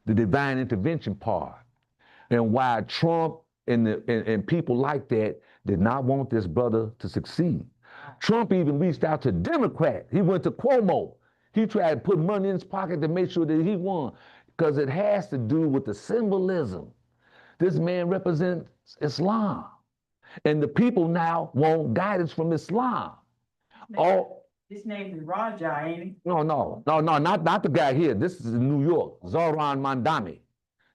the divine intervention part and why Trump and people like that did not want this brother to succeed. Trump even reached out to Democrats. He went to Cuomo. He tried to put money in his pocket to make sure that he won because it has to do with the symbolism. This man represents Islam. And the people now want guidance from Islam. His name is Raja, ain't he? No, not the guy here. This is in New York, Zohran Mamdani.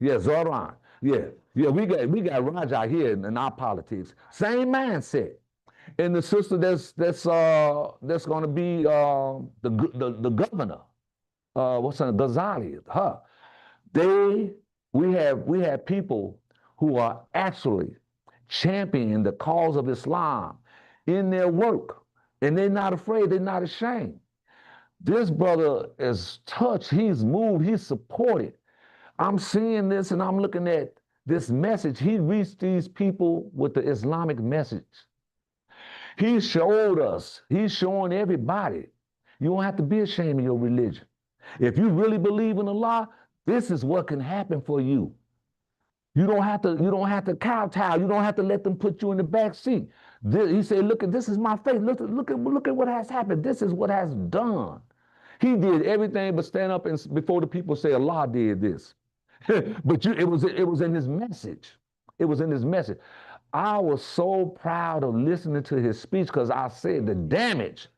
Yeah, Zohran. Yeah, we got Raja here in our politics. Same mindset. and the sister that's going to be the governor. What's her name? Ghazali? Her. They we have people who are actually championing the cause of Islam in their work, and they're not afraid. They're not ashamed. This brother is touched. He's moved. He's supported. I'm seeing this, and I'm looking at this message. He reached these people with the Islamic message. He showed us, he's showing everybody, you don't have to be ashamed of your religion. If you really believe in Allah, this is what can happen for you. You don't have to kowtow. You don't have to let them put you in the back seat. He said, look, this is my faith. Look at what has happened. This is what has done. He did everything but stand up and before the people say Allah did this. But it was in his message. It was in his message. I was so proud of listening to his speech because I said the damage.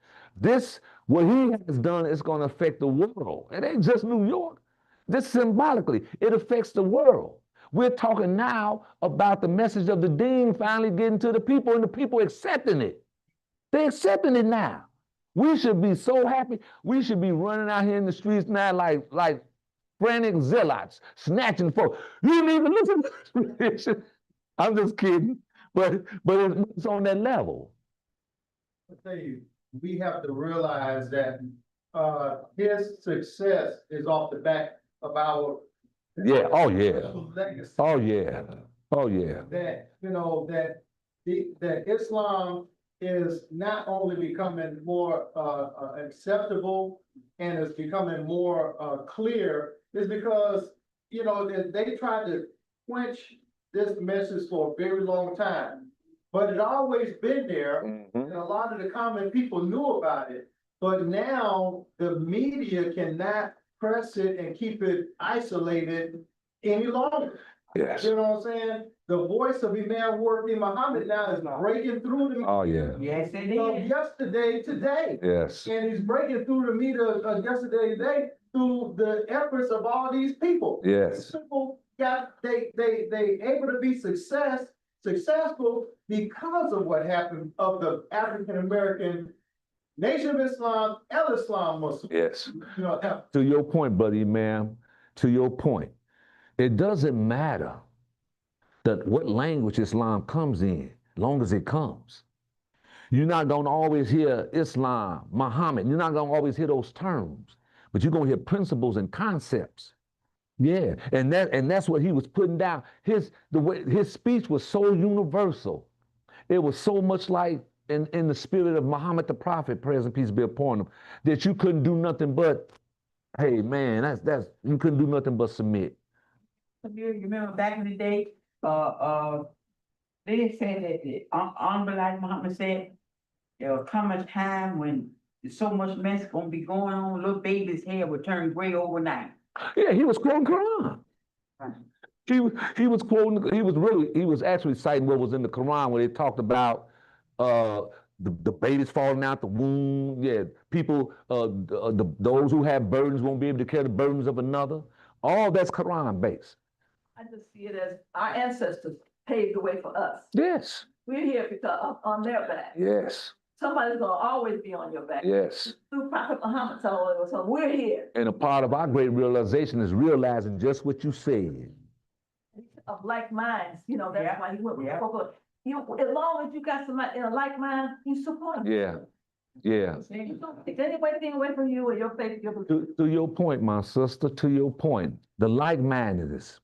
What he has done is going to affect the world. It ain't just New York. This symbolically, it affects the world. We're talking now about the message of the deen finally getting to the people and the people accepting it. They're accepting it now. We should be so happy. We should be running out here in the streets now like frantic zealots, snatching folks. You need to listen to this religion. I'm just kidding, but it's on that level. I tell you, we have to realize that his success is off the back of our legacy. Oh yeah. That that Islam is not only becoming more acceptable and is becoming more clear, is because they tried to quench this message for a very long time, but it always been there, and a lot of the common people knew about it. But now the media cannot press it and keep it isolated any longer. Yes. You know what I'm saying? The voice of Imam Wardi Muhammad now is breaking through the Oh yeah. Yes, it of is. yesterday today. Yes. And he's breaking through the media of yesterday today through the efforts of all these people. Yes. People they able to be successful because of what happened of the African American Nation of Islam, El Islam Muslim. Yes. To To your point, buddy, ma'am, to your point, it doesn't matter that what language Islam comes in, long as it comes. You're not going to always hear Islam, Muhammad. You're not going to always hear those terms, but you're going to hear principles and concepts. Yeah, and that's what he was putting down. His speech was so universal. It was so much like in the spirit of Muhammad the Prophet, praise and peace be upon him, that you couldn't do nothing but, hey man, you couldn't do nothing but submit. You remember back in the day, they said that like Muhammad said, there will come a time when so much mess gonna be going on, little baby's hair will turn gray overnight. Yeah, he was quoting Quran. He was quoting. He was actually citing what was in the Quran where they talked about the babies falling out the womb. Yeah, people, those who have burdens won't be able to carry the burdens of another. All that's Quran based. I just see it as our ancestors paved the way for us. Yes. We're here because on their back. Yes. Somebody's gonna always be on your back. Yes. Through Prophet Muhammad, so we're here. And a part of our great realization is realizing just what you said. Of like minds, that's why he went with Yeah. the as long as you got somebody in a like mind, you support them. Yeah. Yeah. You don't take anything away from you or your faith, your belief. To your point, my sister, to your point, the like-mindedness.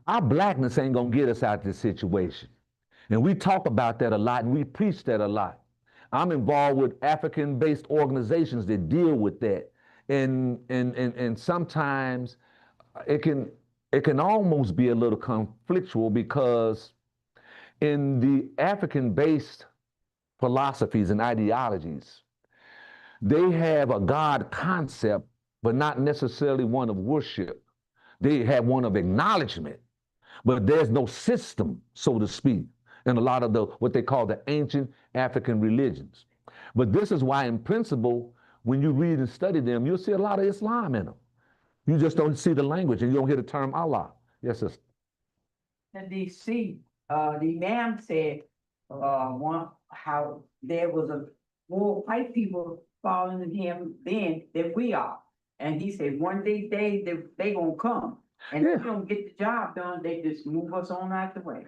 Our blackness ain't gonna get us out of this situation. And we talk about that a lot and we preach that a lot. I'm involved with African-based organizations that deal with that. And sometimes it can almost be a little conflictual because in the African-based philosophies and ideologies, they have a God concept, but not necessarily one of worship. They have one of acknowledgement, but there's no system, so to speak, in a lot of what they call the ancient African religions. But this is why, in principle, when you read and study them, you'll see a lot of Islam in them. You just don't see the language and you don't hear the term Allah. Yes, sister. And the Imam said one, how there was more white people following him then than we are. And he said, one day they gonna come. And if Yeah. we don't get the job done, they just move us on out the way.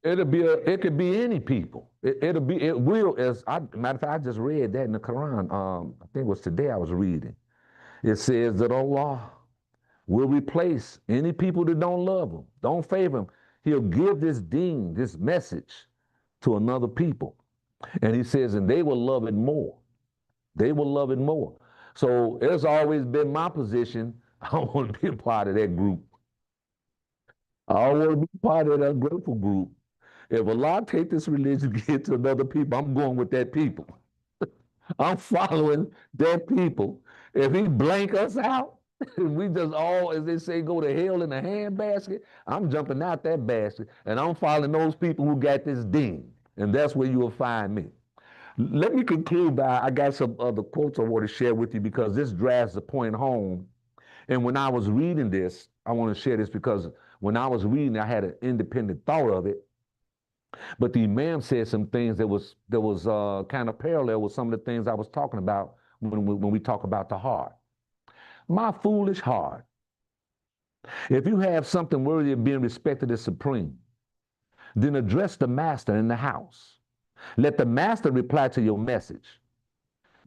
It could be any people. It will, matter of fact, I just read that in the Quran. I think it was today I was reading. It says that Allah will replace any people that don't love him, don't favor him. He'll give this deen, this message to another people. And he says, and they will love it more. They will love it more. So it's always been my position. I don't want to be a part of that group. I don't want to be part of that ungrateful group. If Allah take this religion, give it to another people, I'm going with that people. I'm following that people. If he blank us out, and we just all, as they say, go to hell in a handbasket, I'm jumping out that basket, and I'm following those people who got this ding. And that's where you will find me. Let me conclude by, I got some other quotes I want to share with you because this drives the point home. And when I was reading this, I want to share this because when I was reading, I had an independent thought of it. But the Imam said some things that was kind of parallel with some of the things I was talking about when we talk about the heart. My foolish heart, if you have something worthy of being respected as supreme, then address the master in the house. Let the master reply to your message.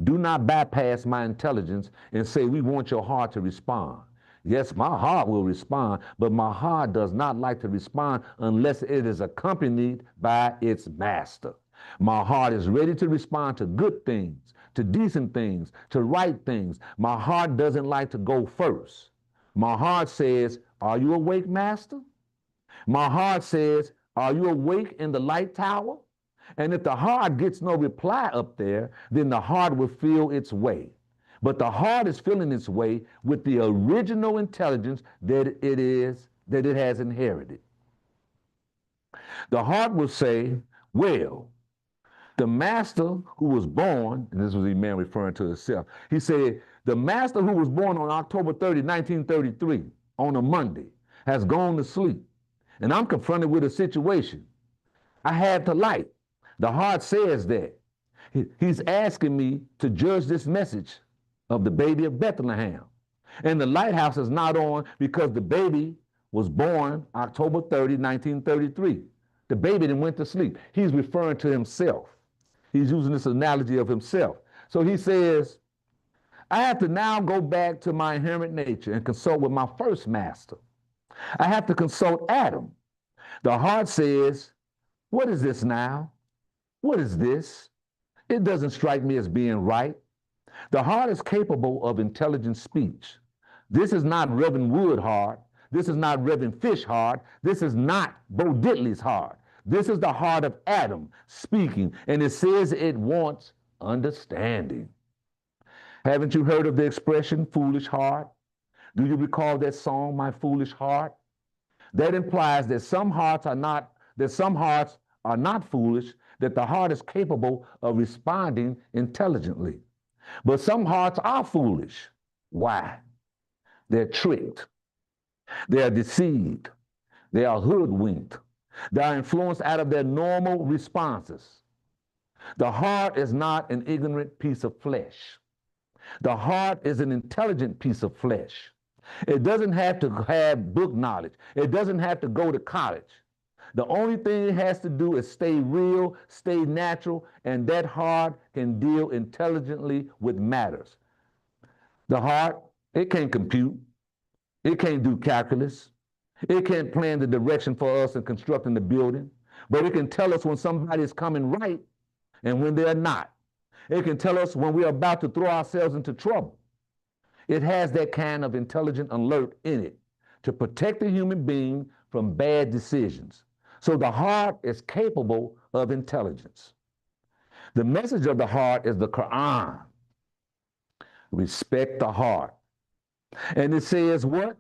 Do not bypass my intelligence and say we want your heart to respond. Yes, my heart will respond, but my heart does not like to respond unless it is accompanied by its master. My heart is ready to respond to good things, to decent things, to right things. My heart doesn't like to go first. My heart says, are you awake, master? My heart says, are you awake in the light tower? And if the heart gets no reply up there, then the heart will feel its way. But the heart is feeling its way with the original intelligence that it has inherited. The heart will say, well, the master who was born, and this was the man referring to himself, he said, the master who was born on October 30, 1933, on a Monday, has gone to sleep. And I'm confronted with a situation. I had to light. The heart says that. He's asking me to judge this message of the baby of Bethlehem. And the lighthouse is not on because the baby was born October 30, 1933. The baby then went to sleep. He's referring to himself. He's using this analogy of himself. So he says, I have to now go back to my inherent nature and consult with my first master. I have to consult Adam. The heart says, what is this now? What is this? It doesn't strike me as being right. The heart is capable of intelligent speech. This is not Reverend Wood heart. This is not Reverend Fish heart. This is not Bo Diddley's heart. This is the heart of Adam speaking, and it says it wants understanding. Haven't you heard of the expression foolish heart? Do you recall that song, My Foolish Heart? That implies that some hearts are not foolish, that the heart is capable of responding intelligently. But some hearts are foolish. Why? They're tricked. They are deceived. They are hoodwinked. They are influenced out of their normal responses. The heart is not an ignorant piece of flesh. The heart is an intelligent piece of flesh. It doesn't have to have book knowledge. It doesn't have to go to college. The only thing it has to do is stay real, stay natural, and that heart can deal intelligently with matters. The heart, it can't compute. It can't do calculus. It can't plan the direction for us in constructing the building, but it can tell us when somebody is coming right and when they're not. It can tell us when we're about to throw ourselves into trouble. It has that kind of intelligent alert in it to protect the human being from bad decisions. So the heart is capable of intelligence. The message of the heart is the Quran. Respect the heart. And it says what?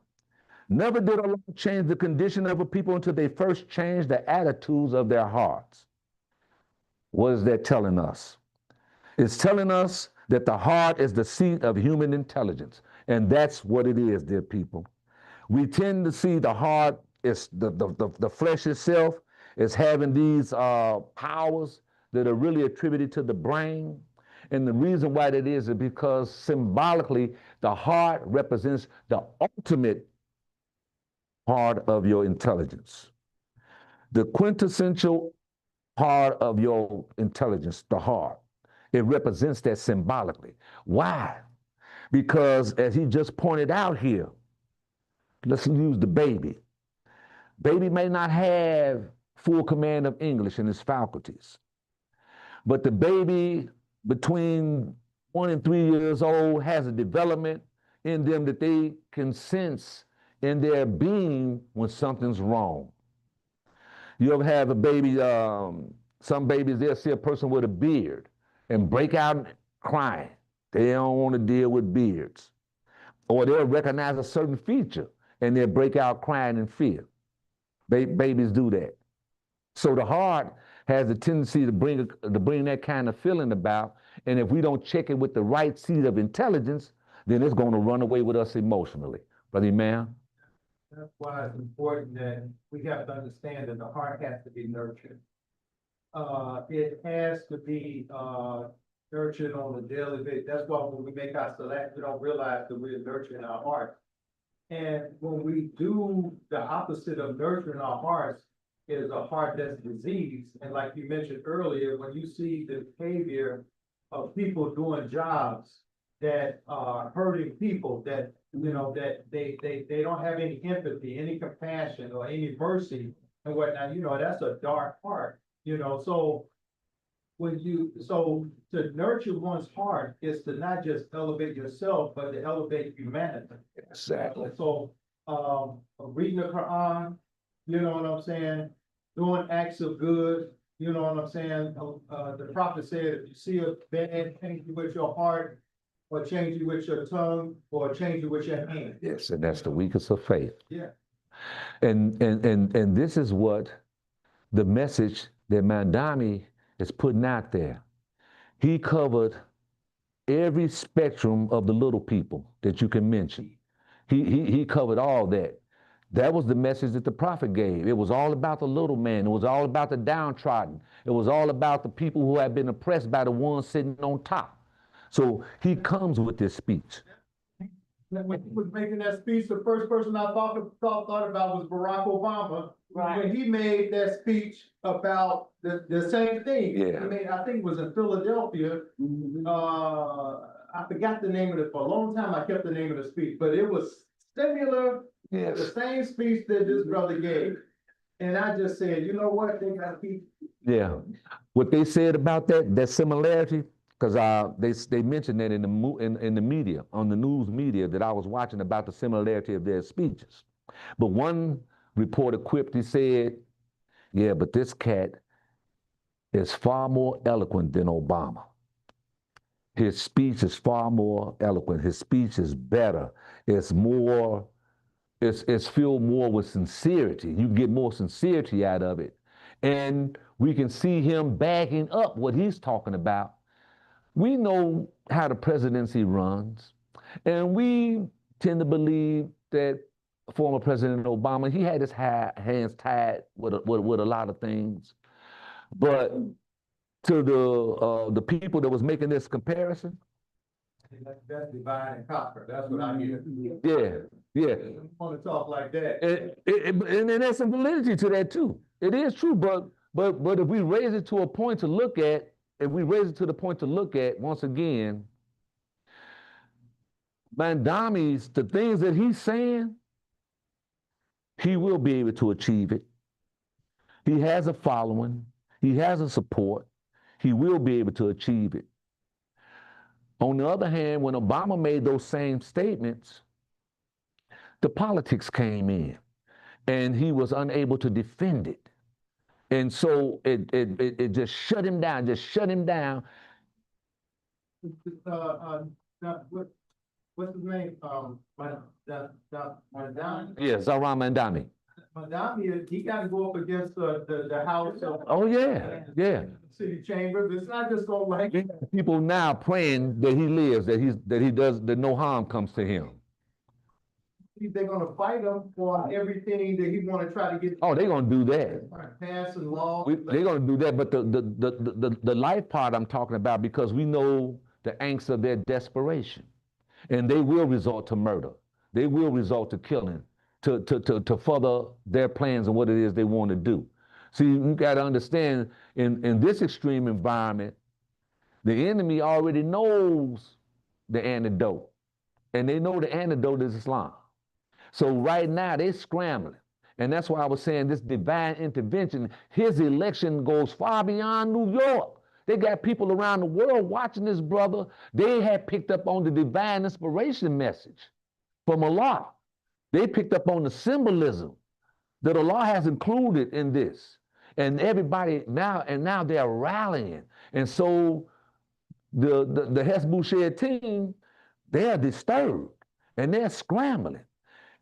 Never did Allah change the condition of a people until they first changed the attitudes of their hearts. What is that telling us? It's telling us that the heart is the seat of human intelligence. And that's what it is, dear people. We tend to see the heart as the flesh itself as having these powers that are really attributed to the brain. And the reason why that is because symbolically, the heart represents the ultimate part of your intelligence. The quintessential part of your intelligence, the heart. It represents that symbolically. Why? Because as he just pointed out here, let's use the baby. Baby may not have full command of English in his faculties, but the baby between 1 and 3 years old has a development in them that they can sense in their being when something's wrong. You ever have a baby, some babies, they'll see a person with a beard and break out crying. They don't want to deal with beards. Or they'll recognize a certain feature and they'll break out crying in fear. Babies do that. So the heart has a tendency to bring that kind of feeling about, and if we don't check it with the right seed of intelligence, then it's going to run away with us emotionally. Brother Imam? That's why it's important that we have to understand that the heart has to be nurtured. It has to be nurtured on a daily basis. That's why when we make our select, we don't realize that we're nurturing our heart. And when we do the opposite of nurturing our hearts, is a heart that's diseased. And like you mentioned earlier, when you see the behavior of people doing jobs that are hurting people, that that they don't have any empathy, any compassion, or any mercy and whatnot, that's a dark heart, so to nurture one's heart is to not just elevate yourself, but to elevate humanity. Exactly. So, reading the Quran, you know what I'm saying? Doing acts of good, you know what I'm saying? The prophet said, if you see a bad, change it with your heart, or change it with your tongue, or change it with your hand. Yes, and that's the weakest of faith. Yeah. And this is what the message that Mandami is putting out there. He covered every spectrum of the little people that you can mention. He covered all that. That was the message that the prophet gave. It was all about the little man. It was all about the downtrodden. It was all about the people who have been oppressed by the ones sitting on top. So he comes with this speech. When he was making that speech, the first person I thought about was Barack Obama. Right. When he made that speech about the same thing. Yeah. I think it was in Philadelphia. I forgot the name of it for a long time. I kept the name of the speech, but it was similar. Yes. The same speech that this brother gave. And I just said, you know what, they gotta keep. Yeah. What they said about that similarity, because they mentioned that in the media, on the news media that I was watching about the similarity of their speeches. But one reporter quipped, he said, yeah, but this cat is far more eloquent than Obama. His speech is far more eloquent. His speech is better. It's more, it's filled more with sincerity. You get more sincerity out of it. And we can see him backing up what he's talking about. We know how the presidency runs, and we tend to believe that former President Obama, he had his hands tied with a lot of things. But to the people that was making this comparison, That's divide and conquer. That's what I hear. yeah. I want to talk like that. And there's some validity to that too. It is true, but if we raise it to a point to look at, once again, Mandami's, the things that he's saying, he will be able to achieve it. He has a following. He has a support. He will be able to achieve it. On the other hand, when Obama made those same statements, the politics came in, and he was unable to defend it. And so it just shut him down, What's his name? Mandami. Yeah, Zahran Mandami. Mandami, he got to go up against the House of. Oh, yeah. City Chamber. It's not just going like. People now praying that he lives, that no harm comes to him. they're gonna fight him for everything that he wanna try to get. Oh, they're gonna do that. Passing laws. They're gonna do that, but the life part I'm talking about, because we know the angst of their desperation. And they will resort to murder. They will resort to killing to further their plans and what it is they want to do. See, you got to understand, in this extreme environment, the enemy already knows the antidote. And they know the antidote is Islam. So right now, they're scrambling. And that's why I was saying this divine intervention, his election goes far beyond New York. They got people around the world watching this brother. They had picked up on the divine inspiration message from Allah. They picked up on the symbolism that Allah has included in this. And everybody now they're rallying. And so the Hezbollah Shed team, they're disturbed and they're scrambling.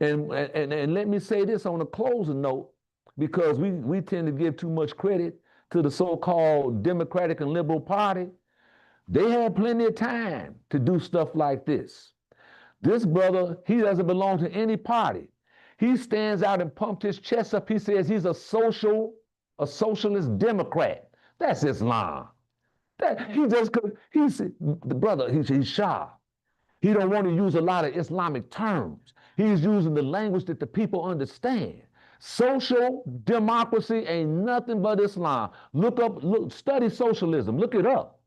And let me say this on a closing note, because we tend to give too much credit to the so-called Democratic and Liberal Party. They had plenty of time to do stuff like this. This brother, he doesn't belong to any party. He stands out and pumped his chest up. He says he's a socialist Democrat. That's Islam. He's the brother, he's shy. He don't want to use a lot of Islamic terms. He's using the language that the people understand. Social democracy ain't nothing but Islam. Study socialism, look it up.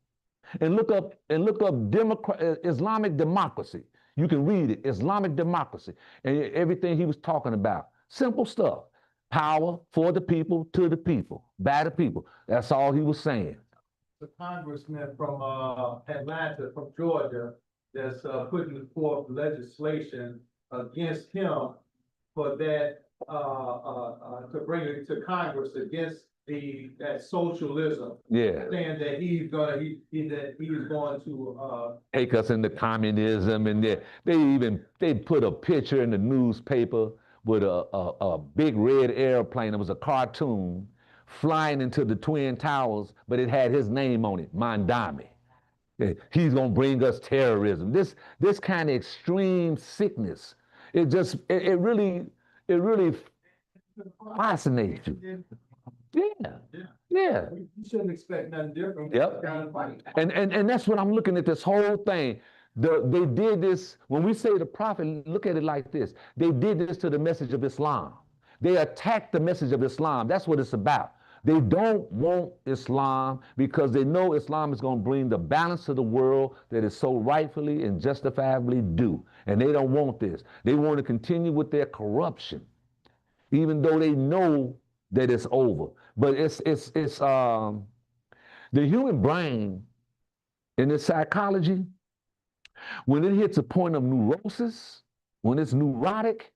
And look up Islamic democracy. You can read it, Islamic democracy. And everything he was talking about. Simple stuff. Power for the people, to the people, by the people. That's all he was saying. The congressman from Atlanta, from Georgia, that's putting forth legislation against him for that, to bring it to Congress against that socialism. Yeah. Saying that he's going to take us into communism, and they put a picture in the newspaper with a big red airplane. It was a cartoon flying into the Twin Towers, but it had his name on it, Mandami. He's gonna bring us terrorism. This kind of extreme sickness, it really fascinates you. Yeah. You shouldn't expect nothing different. Yep. And that's what I'm looking at this whole thing. They did this, when we say the prophet, look at it like this. They did this to the message of Islam. They attacked the message of Islam. That's what it's about. They don't want Islam because they know Islam is going to bring the balance to the world that is so rightfully and justifiably due. And they don't want this. They want to continue with their corruption, even though they know that it's over. But it's the human brain in its psychology, when it hits a point of neurosis, when it's neurotic,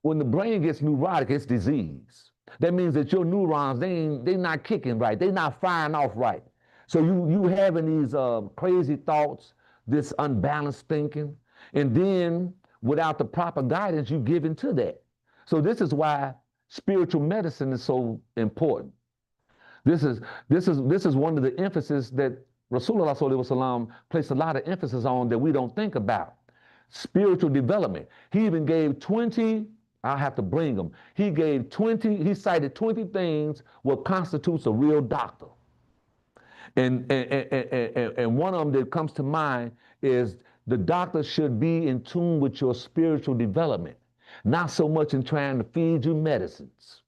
when the brain gets neurotic, it's disease. That means that your neurons, they not kicking right. They not firing off right. So you having these crazy thoughts, this unbalanced thinking, and then without the proper guidance, you give into that. So this is why spiritual medicine is so important. This is one of the emphasis that Rasulullah Sallallahu Alaihi Wasallam placed a lot of emphasis on that we don't think about. Spiritual development. He even gave 20, I have to bring them. He cited 20 things what constitutes a real doctor. And one of them that comes to mind is the doctor should be in tune with your spiritual development, not so much in trying to feed you medicines.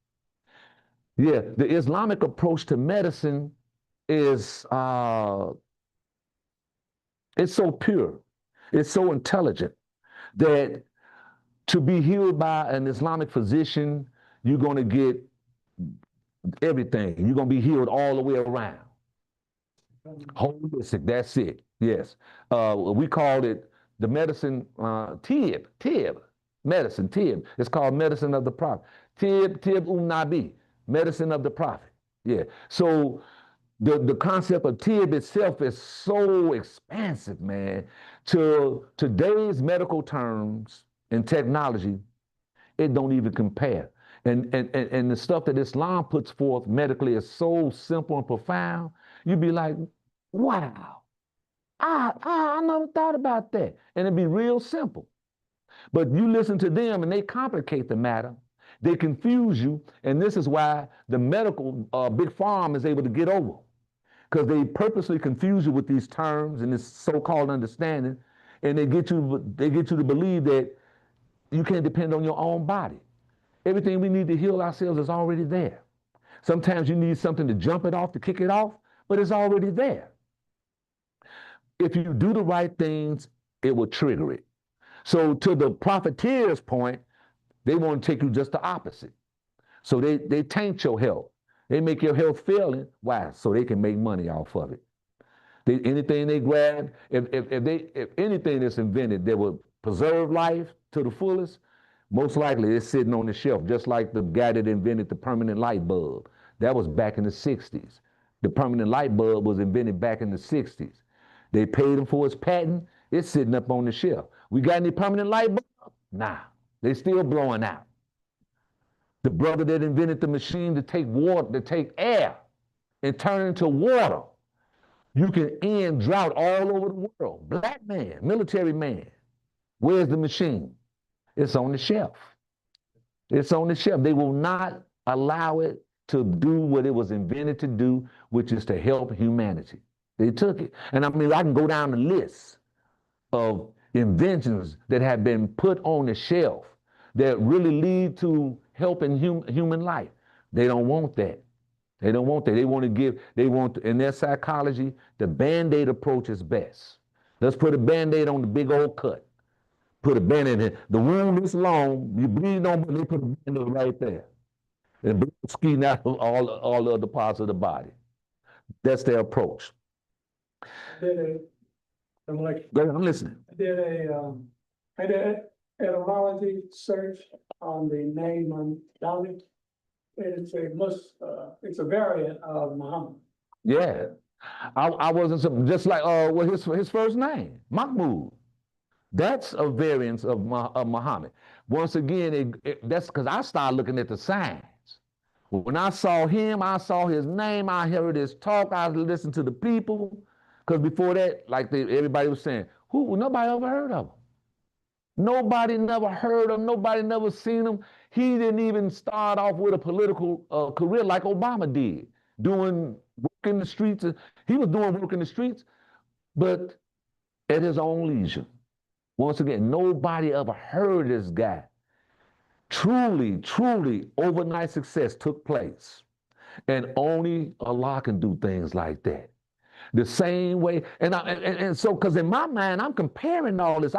Yeah, the Islamic approach to medicine is it's so pure, it's so intelligent that to be healed by an Islamic physician, you're going to get everything. You're going to be healed all the way around. Holistic, that's it. Yes. We called it the medicine, tib, medicine, tib. It's called medicine of the prophet. Tib nabi, medicine of the prophet. Yeah. So the concept of tib itself is so expansive, man. To today's medical terms and technology, it don't even compare. And the stuff that Islam puts forth medically is so simple and profound. You'd be like, wow. I never thought about that. And it'd be real simple. But you listen to them and they complicate the matter. They confuse you. And this is why the medical big pharma is able to get over. Because they purposely confuse you with these terms and this so-called understanding. And they get you to believe that you can't depend on your own body. Everything we need to heal ourselves is already there. Sometimes you need something to jump it off, to kick it off, but it's already there. If you do the right things, it will trigger it. So to the profiteer's point, they want to take you just the opposite. So they taint your health. They make your health failing. Why? So they can make money off of it. Anything they grab, if anything that's invented that will preserve life to the fullest, most likely it's sitting on the shelf, just like the guy that invented the permanent light bulb. That was back in the 60s. The permanent light bulb was invented back in the 60s. They paid him for his patent. It's sitting up on the shelf. We got any permanent light bulb? Nah, they still blowing out. The brother that invented the machine to take water, to take air and turn it into water. You can end drought all over the world. Black man, military man. Where's the machine? It's on the shelf. It's on the shelf. They will not allow it to do what it was invented to do, which is to help humanity. They took it. And I mean, I can go down the list of inventions that have been put on the shelf that really lead to helping human life. They don't want that. They don't want that. They want, in their psychology, the Band-Aid approach is best. Let's put a Band-Aid on the big old cut. Put a Band-Aid in. The wound is long, you bleed on, but they put a Band-Aid right there. And blood skeeting out of all the other parts of the body. That's their approach. I'm like, Go ahead, I'm listening. I did an etymology search on the name Muhammad. It's a variant of Muhammad. Yeah. I wasn't, just like his first name, Mahmoud. That's a variance of Muhammad. Once again, that's because I started looking at the signs. When I saw him, I saw his name, I heard his talk, I listened to the people. Because before that, like everybody was saying, nobody ever heard of him. Nobody never heard of him. Nobody never seen him. He didn't even start off with a political career like Obama did, doing work in the streets. He was doing work in the streets, but at his own leisure. Once again, nobody ever heard of this guy. Truly, truly, overnight success took place. And only Allah can do things like that. The same way, and so, because in my mind, I'm comparing all this.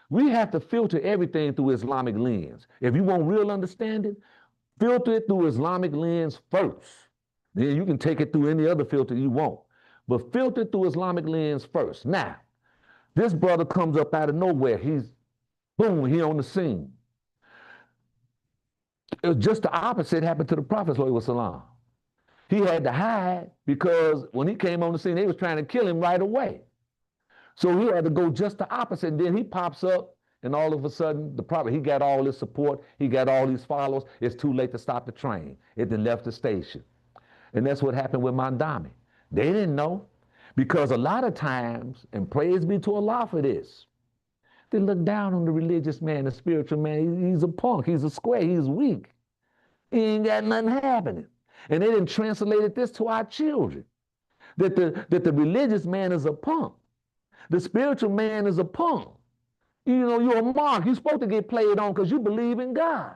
We have to filter everything through Islamic lens. If you want real understanding, filter it through Islamic lens first. Then you can take it through any other filter you want. But filter it through Islamic lens first. Now, this brother comes up out of nowhere. Boom, he on the scene. It was just the opposite happened to the Prophet ﷺ. He had to hide because when he came on the scene, they was trying to kill him right away. So he had to go just the opposite. And then he pops up, and all of a sudden, the Prophet, he got all this support. He got all these followers. It's too late to stop the train. It then left the station. And that's what happened with Mandami. They didn't know, because a lot of times, and praise be to Allah for this, they look down on the religious man, the spiritual man. He's a punk. He's a square. He's weak. He ain't got nothing happening. And they didn't translate this to our children, that the religious man is a punk. The spiritual man is a punk. You know, you're a mark. You're supposed to get played on because you believe in God.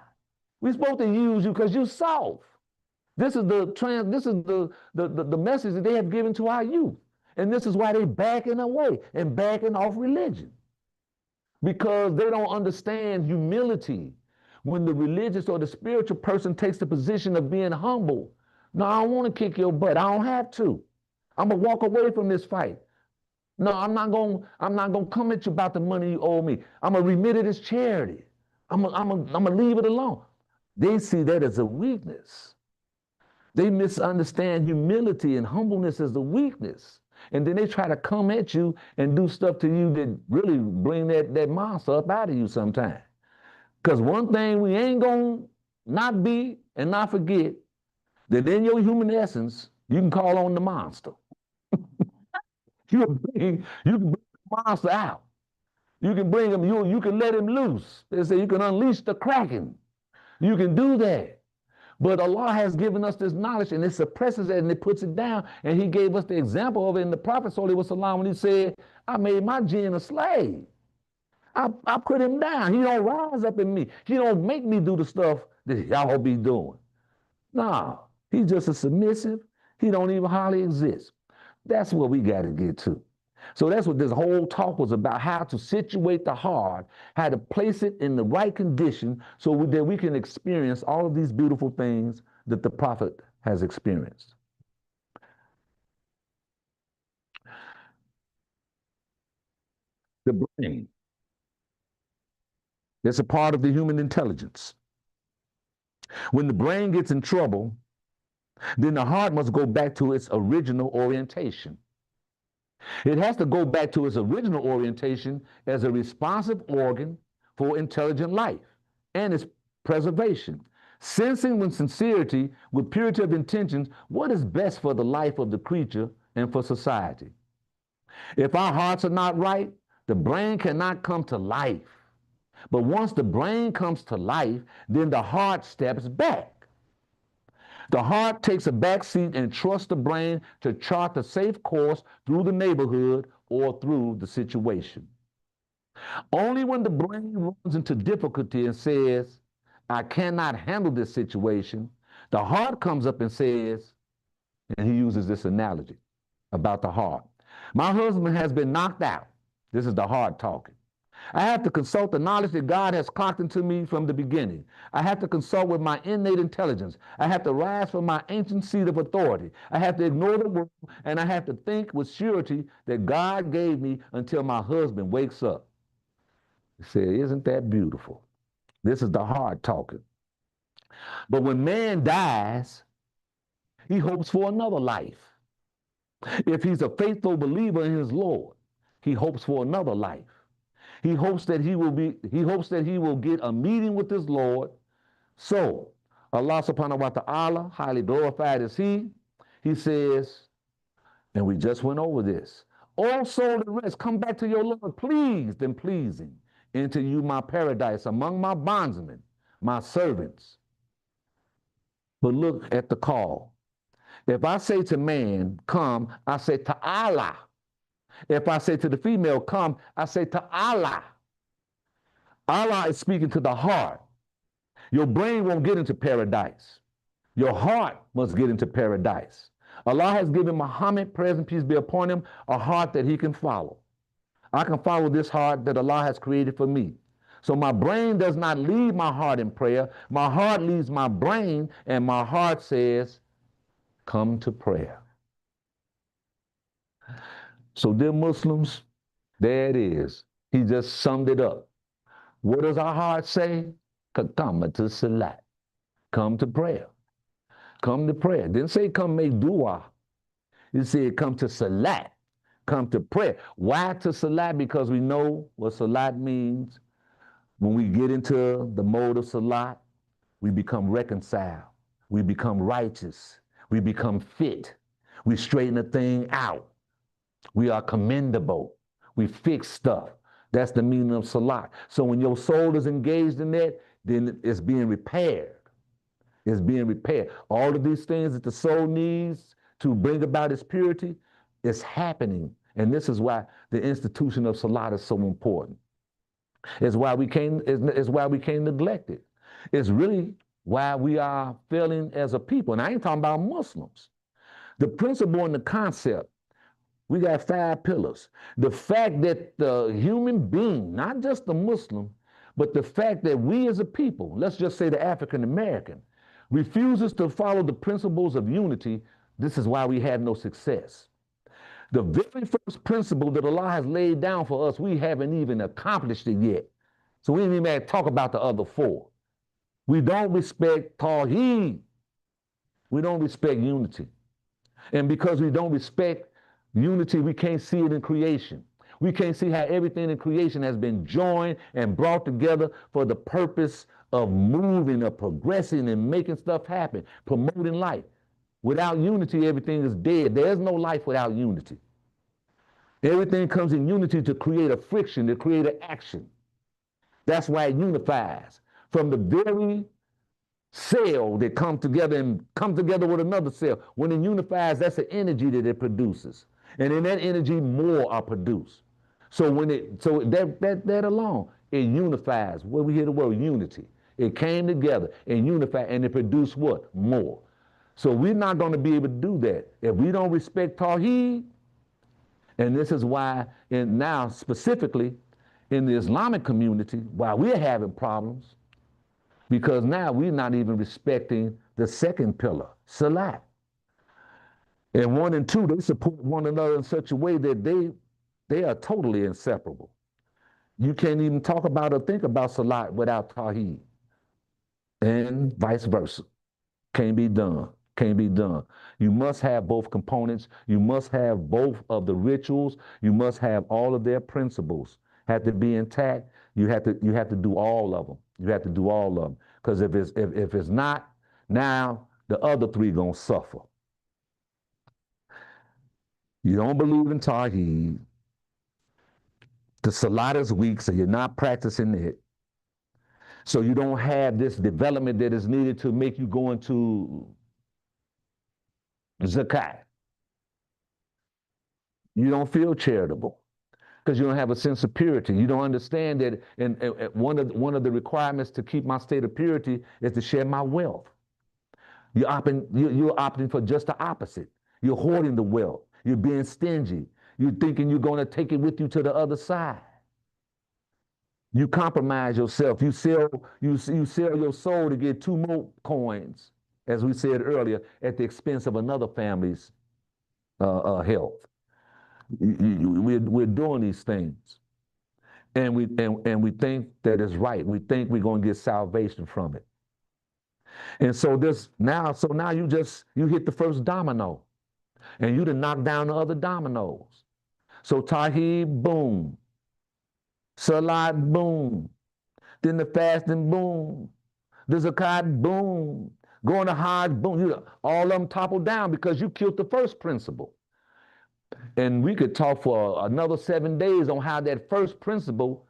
We're supposed to use you because you're soft. This is the message that they have given to our youth. And this is why they're backing away and backing off religion. Because they don't understand humility. When the religious or the spiritual person takes the position of being humble, no, I don't want to kick your butt. I don't have to. I'm gonna walk away from this fight. No, I'm not gonna come at you about the money you owe me. I'm gonna remit it as charity. I'm gonna leave it alone. They see that as a weakness. They misunderstand humility and humbleness as a weakness. And then they try to come at you and do stuff to you that really bring that monster up out of you sometimes. Because one thing we ain't gonna not be and not forget, that in your human essence, you can call on the monster. You can bring the monster out. You can bring him, you can let him loose. They say you can unleash the kraken. You can do that. But Allah has given us this knowledge and it suppresses it and it puts it down. And he gave us the example of it in the Prophet ﷺ when he said, I made my jinn a slave. I put him down. He don't rise up in me. He don't make me do the stuff that y'all be doing. Nah, he's just a submissive. He don't even hardly exist. That's what we got to get to. So that's what this whole talk was about, how to situate the heart, how to place it in the right condition so that we can experience all of these beautiful things that the Prophet has experienced. The brain. It's a part of the human intelligence. When the brain gets in trouble, then the heart must go back to its original orientation. It has to go back to its original orientation as a responsive organ for intelligent life and its preservation, sensing with sincerity, with purity of intentions, what is best for the life of the creature and for society. If our hearts are not right, the brain cannot come to life. But once the brain comes to life, then the heart steps back. The heart takes a back seat and trusts the brain to chart the safe course through the neighborhood or through the situation. Only when the brain runs into difficulty and says, I cannot handle this situation, the heart comes up and says, and he uses this analogy about the heart. My husband has been knocked out. This is the heart talking. I have to consult the knowledge that God has clocked into me from the beginning. I have to consult with my innate intelligence. I have to rise from my ancient seat of authority. I have to ignore the world, and I have to think with surety that God gave me until my husband wakes up. He said, isn't that beautiful? This is the heart talking. But when man dies, he hopes for another life. If he's a faithful believer in his Lord, he hopes for another life. He hopes that he will get a meeting with his Lord. So Allah subhanahu wa ta'ala, highly glorified is he says, and we just went over this, all soul and rest, come back to your Lord, pleased and pleasing, into you my paradise, among my bondsmen, my servants. But look at the call. If I say to man, come, I say to Allah. If I say to the female, come, I say to Allah. Allah is speaking to the heart. Your brain won't get into paradise. Your heart must get into paradise. Allah has given Muhammad, praise and peace be upon him, a heart that he can follow. I can follow this heart that Allah has created for me. So my brain does not leave my heart in prayer. My heart leaves my brain, and my heart says, come to prayer. So dear Muslims, there it is. He just summed it up. What does our heart say? Come to salat. Come to prayer. Come to prayer. Didn't say come make dua. He said come to salat. Come to prayer. Why to salat? Because we know what salat means. When we get into the mode of salat, we become reconciled. We become righteous. We become fit. We straighten the thing out. We are commendable. We fix stuff. That's the meaning of salat. So when your soul is engaged in that, then it's being repaired. It's being repaired. All of these things that the soul needs to bring about its purity is happening. And this is why the institution of salat is so important. It's why we can't neglect it. It's really why we are failing as a people. And I ain't talking about Muslims. The principle and the concept, we got 5 pillars. The fact that the human being, not just the Muslim, but the fact that we as a people, let's just say the African American, refuses to follow the principles of unity, this is why we have no success. The very first principle that Allah has laid down for us, we haven't even accomplished it yet. So we didn't even talk about the other 4. We don't respect Tawheed. We don't respect unity. And because we don't respect unity, we can't see it in creation. We can't see how everything in creation has been joined and brought together for the purpose of moving, of progressing and making stuff happen, promoting life. Without unity, everything is dead. There's no life without unity. Everything comes in unity to create a friction, to create an action. That's why it unifies. From the very cell that come together and come together with another cell. When it unifies, that's the energy that it produces. And in that energy, more are produced. So that alone, it unifies. Where we hear the word unity. It came together and unified, and it produced what? More. So we're not going to be able to do that if we don't respect Tawheed. And this is why, now specifically in the Islamic community, why we're having problems, because now we're not even respecting the second pillar, Salat. And 1 and 2, they support one another in such a way that they are totally inseparable. You can't even talk about or think about Salat without Tawheed. And vice versa. Can't be done. Can't be done. You must have both components. You must have both of the rituals. You must have all of their principles. Have to be intact. You have to do all of them. You have to do all of them. Because if it's not, now the other 3 gonna suffer. You don't believe in Tawheed. The Salat is weak, so you're not practicing it. So you don't have this development that is needed to make you go into zakat. You don't feel charitable because you don't have a sense of purity. You don't understand that, and one of the requirements to keep my state of purity is to share my wealth. You're opting for just the opposite. You're hoarding the wealth. You're being stingy. You're thinking you're going to take it with you to the other side. You compromise yourself. You sell your soul to get 2 more coins, as we said earlier, at the expense of another family's health. We're doing these things, and we think that it's right. We think we're going to get salvation from it. And so now you hit the first domino, and you done knock down the other dominoes. So Tawheed, boom. Salat, boom. Then the fasting, boom. The zakat, boom. Going to Hajj, boom. All of them toppled down because you killed the first principle. And we could talk for another 7 days on how that first principle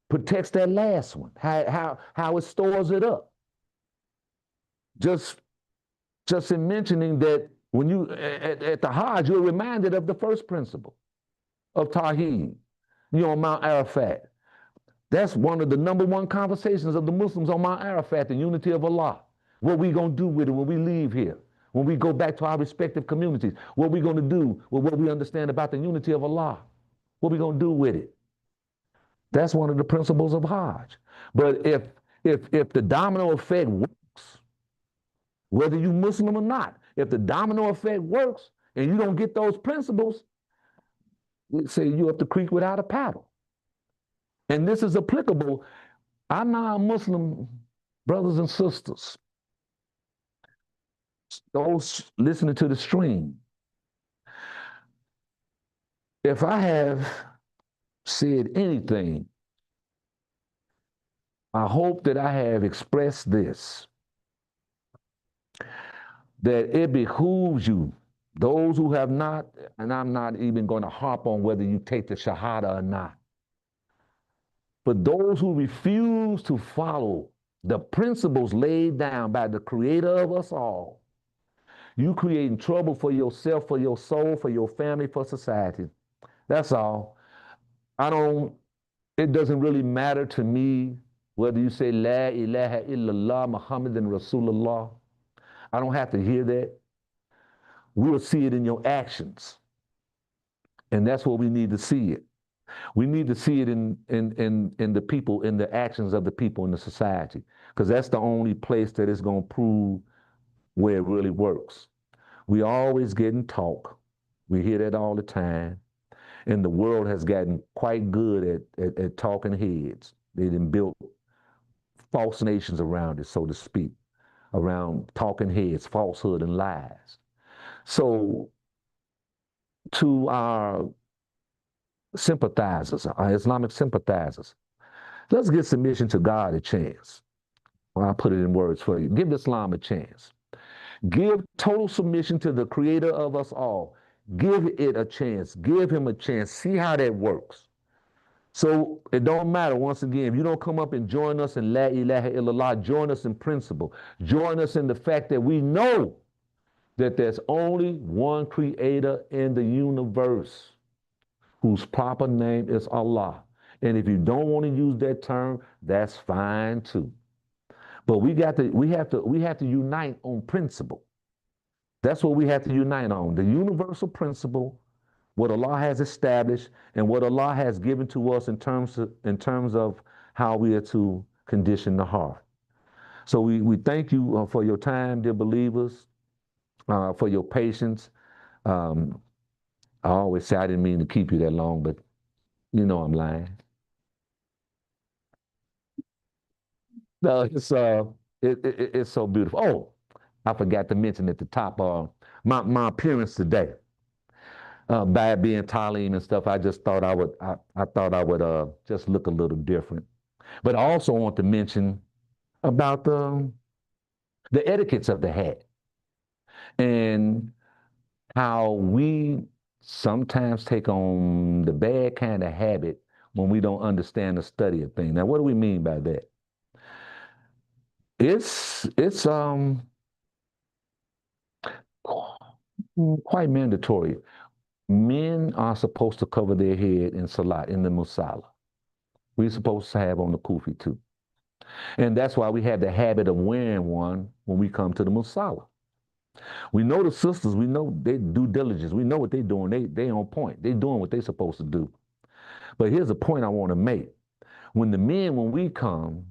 protects that last one, how it stores it up. Just in mentioning that when you, at the Hajj, you're reminded of the first principle of Tawheed. You're on Mount Arafat. That's one of the number 1 conversations of the Muslims on Mount Arafat, the unity of Allah. What we gonna do with it when we leave here? When we go back to our respective communities? What we gonna do with what we understand about the unity of Allah? What we gonna do with it? That's one of the principles of Hajj. But if the domino effect works, whether you Muslim or not, if the domino effect works and you don't get those principles, let's say you're up the creek without a paddle. And this is applicable. Our non-Muslim brothers and sisters, those listening to the stream, if I have said anything, I hope that I have expressed this, that it behooves you, those who have not, and I'm not even going to harp on whether you take the Shahada or not, but those who refuse to follow the principles laid down by the Creator of us all, you creating trouble for yourself, for your soul, for your family, for society. That's all. It doesn't really matter to me whether you say La ilaha illallah Muhammadan Rasulullah. I don't have to hear that. We'll see it in your actions. And that's what we need to see it. We need to see it in the people, in the actions of the people in the society, because that's the only place that is going to prove where it really works. We always getting talk. We hear that all the time. And the world has gotten quite good at talking heads. They done built false nations around it, so to speak, around talking heads, falsehood and lies. So to our sympathizers, our Islamic sympathizers, let's give submission to God a chance. Well, I'll put it in words for you. Give Islam a chance. Give total submission to the Creator of us all. give it a chance. Give him a chance. See how that works. So it don't matter, once again, if you don't come up and join us in La ilaha illallah, join us in principle. Join us in the fact that we know that there's only one creator in the universe whose proper name is Allah. And if you don't want to use that term, that's fine too. But we have to unite on principle. That's what we have to unite on. The universal principle, what Allah has established, and what Allah has given to us in terms of how we are to condition the heart. So we thank you for your time, dear believers, for your patience. I always say I didn't mean to keep you that long, but you know I'm lying. No, it's so beautiful. Oh, I forgot to mention at the top, my appearance today. By being Talim and stuff, I just thought I would just look a little different. But I also want to mention about the etiquettes of the hat and how we sometimes take on the bad kind of habit when we don't understand the study of things. Now, what do we mean by that? It's quite mandatory. Men are supposed to cover their head in salat, in the musalla. We're supposed to have on the kufi too. And that's why we have the habit of wearing one when we come to the musalla. We know the sisters, we know they due diligence, we know what they're doing, they on point, they're doing what they're supposed to do. But here's a point I want to make. When we come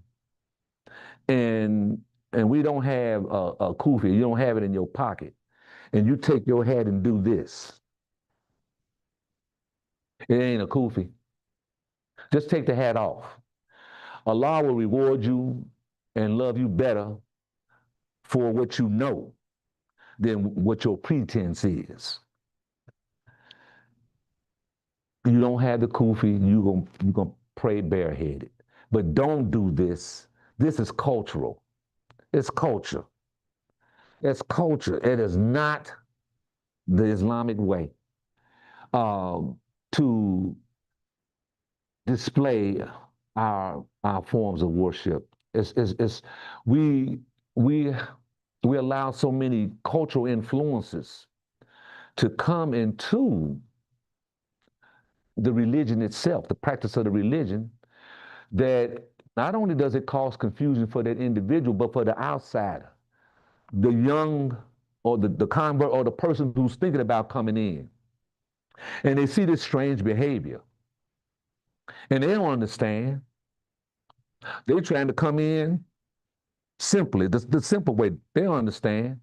and we don't have a kufi, you don't have it in your pocket, and you take your hat and do this, it ain't a kufi. Just take the hat off. Allah will reward you and love you better for what you know than what your pretense is. You don't have the kufi, you're gonna pray bareheaded. But don't do this. This is cultural. It's culture. It's culture. It is not the Islamic way to display our forms of worship. We allow so many cultural influences to come into the religion itself, the practice of the religion, that not only does it cause confusion for that individual, but for the outsider, the young or the convert or the person who's thinking about coming in. And they see this strange behavior. And they don't understand. They're trying to come in simply, the simple way. They don't understand.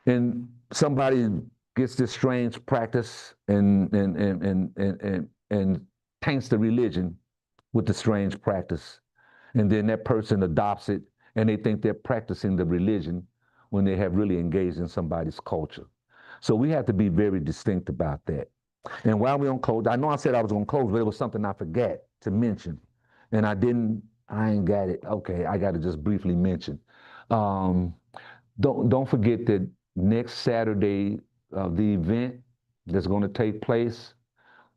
And somebody gets this strange practice and taints the religion with the strange practice. And then that person adopts it and they think they're practicing the religion when they have really engaged in somebody's culture. So we have to be very distinct about that. And while we're on close, I know I said I was going to close, but it was something I forgot to mention. And I ain't got it. Okay, I got to just briefly mention. Don't forget that next Saturday, the event that's going to take place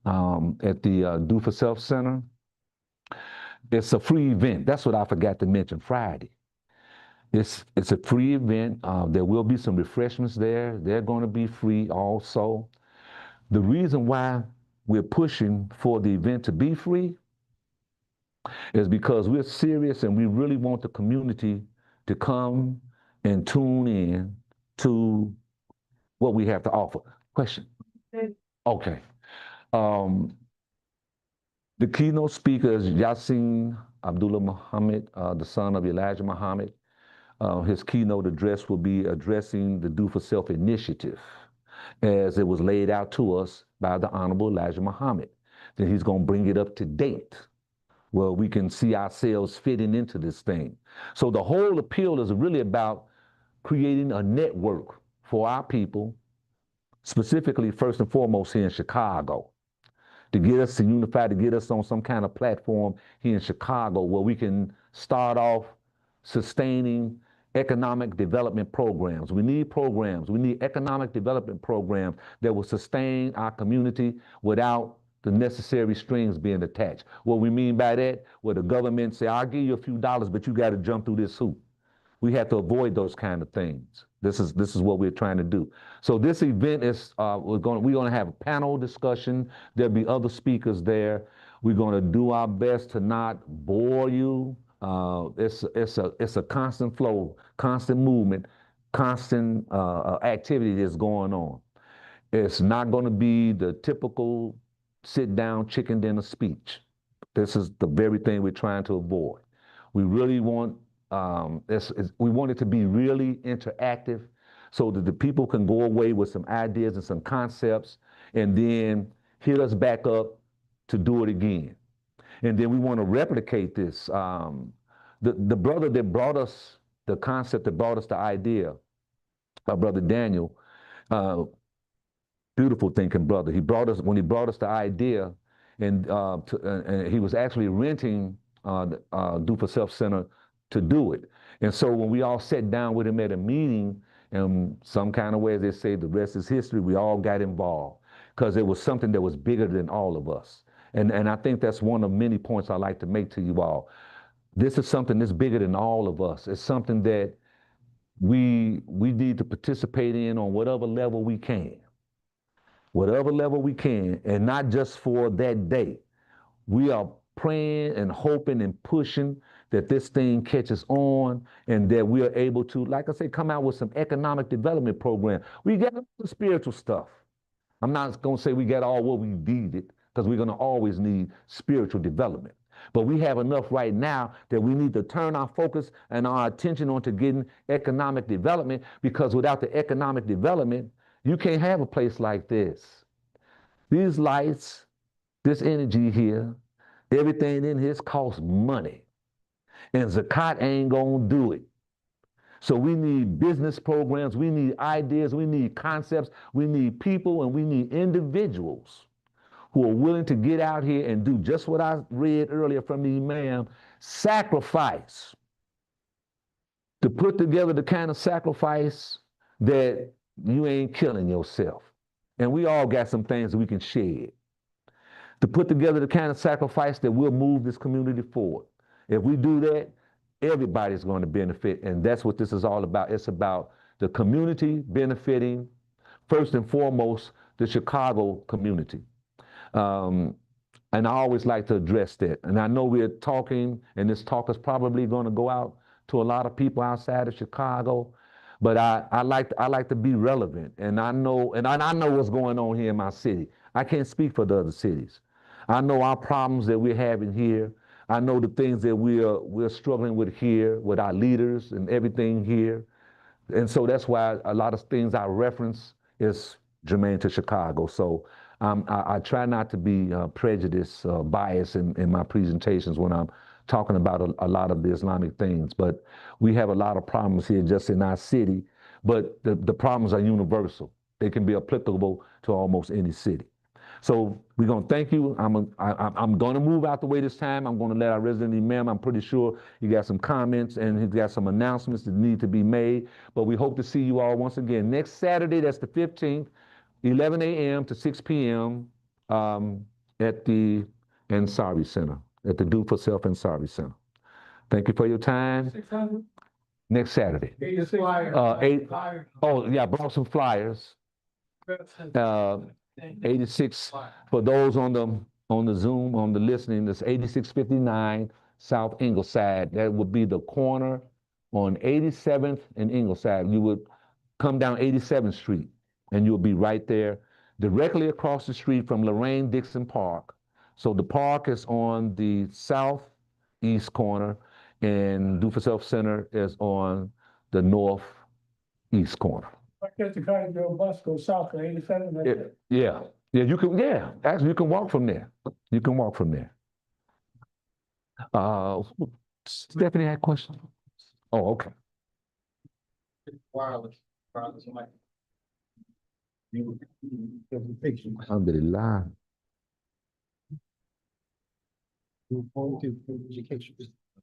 at the Do for Self Center, it's a free event. That's what I forgot to mention Friday. It's a free event. There will be some refreshments there. They're going to be free also. The reason why we're pushing for the event to be free is because we're serious and we really want the community to come and tune in to what we have to offer. Question? Okay. The keynote speaker is Yasin Abdullah Muhammad, the son of Elijah Muhammad. His keynote address will be addressing the Do for Self initiative as it was laid out to us by the Honorable Elijah Muhammad. Then he's going to bring it up to date where we can see ourselves fitting into this thing. So the whole appeal is really about creating a network for our people, specifically first and foremost here in Chicago, to get us to unify, to get us on some kind of platform here in Chicago where we can start off sustaining economic development programs. We need programs. We need economic development programs that will sustain our community without the necessary strings being attached. What we mean by that, where the government say, I'll give you a few dollars, but you got to jump through this hoop. We have to avoid those kind of things. This is what we're trying to do. So this event is we're going to have a panel discussion. There'll be other speakers there. We're going to do our best to not bore you. It's a constant flow, constant movement, constant activity that's going on. It's not going to be the typical sit down chicken dinner speech. This is the very thing we're trying to avoid. We really want we want it to be really interactive so that the people can go away with some ideas and some concepts and then hit us back up to do it again. And then we want to replicate this. The brother that brought us the concept, that brought us the idea, our brother Daniel, beautiful thinking brother. When he brought us the idea, and he was actually renting Do for Self Center to do it. And so when we all sat down with him at a meeting, and some kind of way, as they say, the rest is history, we all got involved because it was something that was bigger than all of us. And I think that's one of many points I like to make to you all. This is something that's bigger than all of us. It's something that we need to participate in on whatever level we can. Whatever level we can, and not just for that day. We are praying and hoping and pushing that this thing catches on and that we are able to, like I say, come out with some economic development program. We got the spiritual stuff. I'm not going to say we got all what we needed because we're going to always need spiritual development. But we have enough right now that we need to turn our focus and our attention onto getting economic development, because without the economic development, you can't have a place like this. These lights, this energy here, everything in here costs money. And Zakat ain't gonna do it. So we need business programs, we need ideas, we need concepts, we need people, and we need individuals who are willing to get out here and do just what I read earlier from the Imam, sacrifice. To put together the kind of sacrifice that you ain't killing yourself. And we all got some things that we can shed. To put together the kind of sacrifice that will move this community forward. If we do that, everybody's going to benefit, and that's what this is all about. It's about the community benefiting, first and foremost, the Chicago community. And I always like to address that. And I know we're talking, and this talk is probably going to go out to a lot of people outside of Chicago, but I like to be relevant, and I know what's going on here in my city. I can't speak for the other cities. I know our problems that we're having here. I know the things that we're struggling with here, with our leaders and everything here. And so that's why a lot of things I reference is germane to Chicago. So I try not to be prejudiced, biased in my presentations when I'm talking about a lot of the Islamic things. But we have a lot of problems here just in our city, but the problems are universal. They can be applicable to almost any city. So we're going to thank you. I'm going to move out the way this time. I'm going to let our resident imam, I'm pretty sure he got some comments and he's got some announcements that need to be made. But we hope to see you all once again next Saturday, that's the 15th, 11 a.m. to 6 p.m. At the Ansari Center, at the Do for Self Ansari Center. Thank you for your time. 600? Next Saturday. 86. Oh, yeah, I brought some flyers. 86 for those on the Zoom, on the listening, that's 8659 South Ingleside. That would be the corner on 87th and Ingleside. You would come down 87th Street and you'll be right there, directly across the street from Lorraine Dixon Park. So the park is on the southeast corner and Do for Self Center is on the northeast corner. I guess the Cartersville bus goes south to 87. Yeah, actually you can walk from there. You can walk from there. Stephanie had a question. Oh, okay. Wireless mic. Alhamdulillah.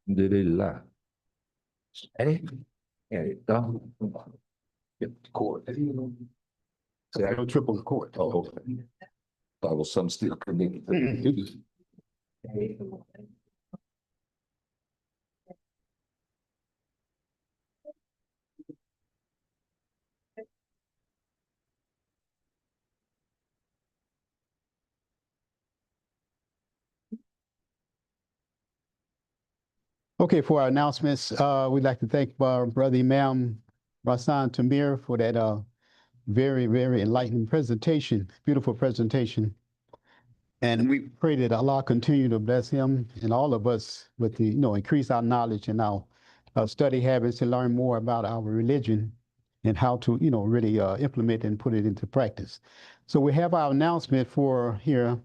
Alhamdulillah. Hey. And get the cord. So I go triple the court. Oh, okay. Thought it was something still connected. Okay, for our announcements, we'd like to thank our brother Imam Rasan Tamir for that very, very enlightening presentation, beautiful presentation. And we pray that Allah continue to bless him and all of us with the, increase our knowledge and our study habits and learn more about our religion and how to, really implement and put it into practice. So we have our announcement for here.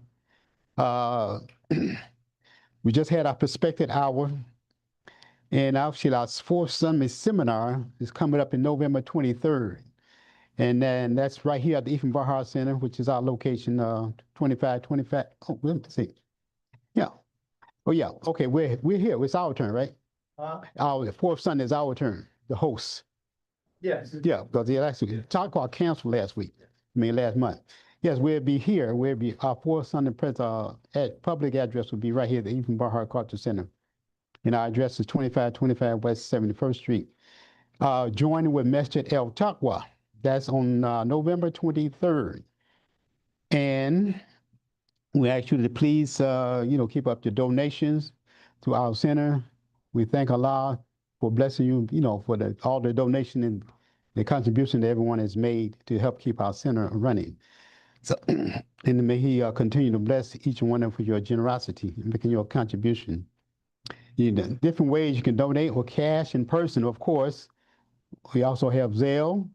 We just had our Perspective Hour. And actually, our fourth Sunday seminar is coming up in November 23rd. And then that's right here at the Ethan Bahar Center, which is our location, 2525. Oh, let me see. Yeah. Oh, yeah. Okay, we're here. It's our turn, right? Our fourth Sunday is our turn, the host. Yes. Yeah, because last week, Talk canceled last week. Last month. Yes, we'll be here. We'll be, our fourth Sunday public address will be right here at the Ethan Bahar Culture Center. And our address is 2525 West 71st Street. Joining with Masjid El Taqwa. That's on November 23rd. And we ask you to please, keep up your donations to our center. We thank Allah for blessing you, for all the donation and the contribution that everyone has made to help keep our center running. So, and may He continue to bless each one of you for your generosity in making your contribution. Different ways you can donate, or cash in person, of course. We also have Zelle,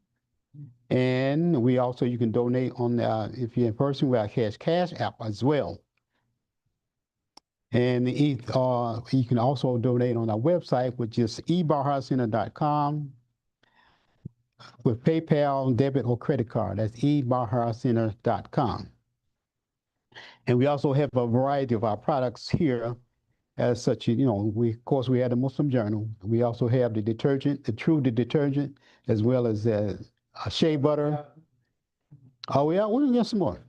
and you can donate on if you're in person, we have Cash App as well. And you can also donate on our website, which is ebarharcenter.com with PayPal, debit, or credit card. That's ebarharcenter.com. And we also have a variety of our products here. As such, of course, we have the Muslim Journal. We also have the detergent, the True detergent, as well as a shea butter. Oh, yeah, we'll get some more.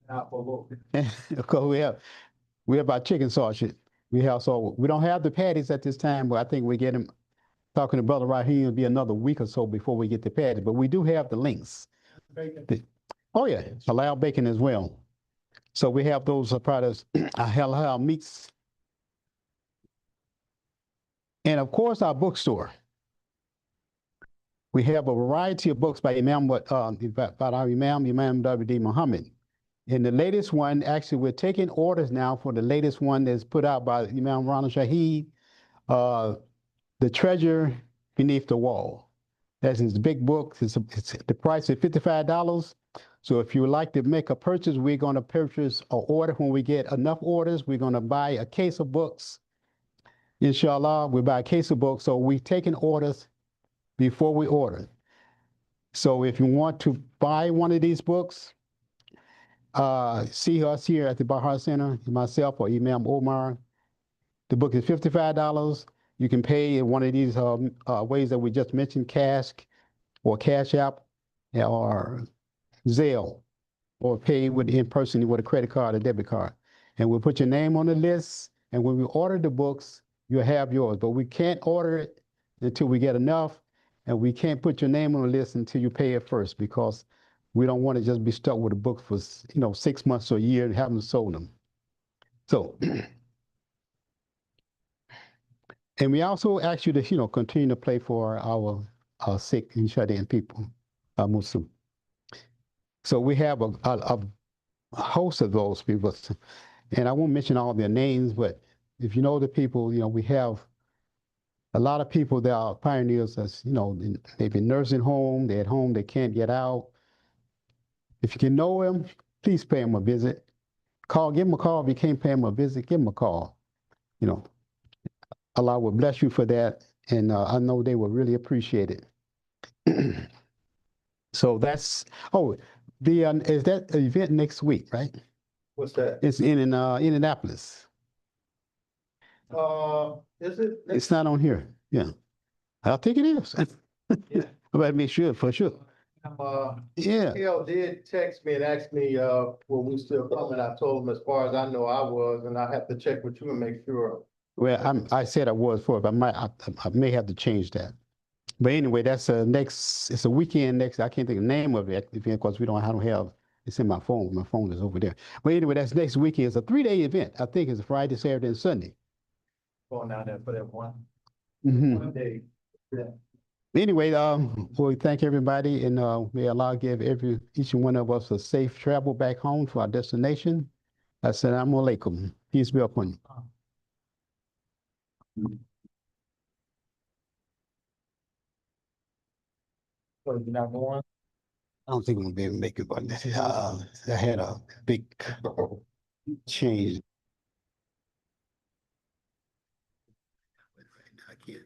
Of course, we have our chicken sausage. We don't have the patties at this time, but I think we get them. Talking to Brother Raheem, it'll be another week or so before we get the patties, but we do have the links. Bacon. Oh yeah, halal bacon as well. So we have those products, halal meats. And of course, our bookstore. We have a variety of books by about our Imam W.D. Muhammad. And the latest one, actually, we're taking orders now for the latest one that's put out by Imam Rana Shaheed, The Treasure Beneath the Wall. That's his big book. The price is $55. So if you would like to make a purchase, we're going to purchase or order. When we get enough orders, we're going to buy a case of books. Inshallah, we buy a case of books. So we're taking orders before we order. So if you want to buy one of these books, see us here at the Bahar Center, myself or Imam Omar. The book is $55. You can pay in one of these ways that we just mentioned, cash or Cash App or Zelle, or pay in person with a credit card or debit card. And we'll put your name on the list. And when we order the books, you'll have yours. But we can't order it until we get enough. And we can't put your name on the list until you pay it first, because we don't want to just be stuck with a book for 6 months or a year and haven't sold them. So, and we also ask you to continue to pray for our sick and shut-in people, Muslim. So we have a host of those people, and I won't mention all their names, but if you know the people, we have a lot of people that are pioneers. As they've been nursing home, they're at home, they can't get out. If you can know them, please pay them a visit. Give them a call. If you can't pay them a visit, give them a call. Allah will bless you for that, and I know they will really appreciate it. So that's is that event next week, right? What's that? It's in Indianapolis. Is it? It's not on here. Yeah, I think it is. Yeah. I better make sure, for sure. Yeah, Kale did text me and ask me, were we still coming? I told him as far as I know I was, and I have to check with you and make sure. well, I said I was for it, but I may have to change that. But anyway, that's next, it's a weekend next, I can't think of the name of the event because I don't have, it's in my phone. My phone is over there. But anyway, that's next weekend. It's a 3-day event. I think it's Friday, Saturday, and Sunday. Going down there for that one Mhm. day. Yeah. Anyway, we thank everybody, and may Allah give each one of us a safe travel back home to our destination. Assalamu alaikum. Peace be upon you. So you're not going? I don't think we'll be able to make it, but I had a big change. I can't.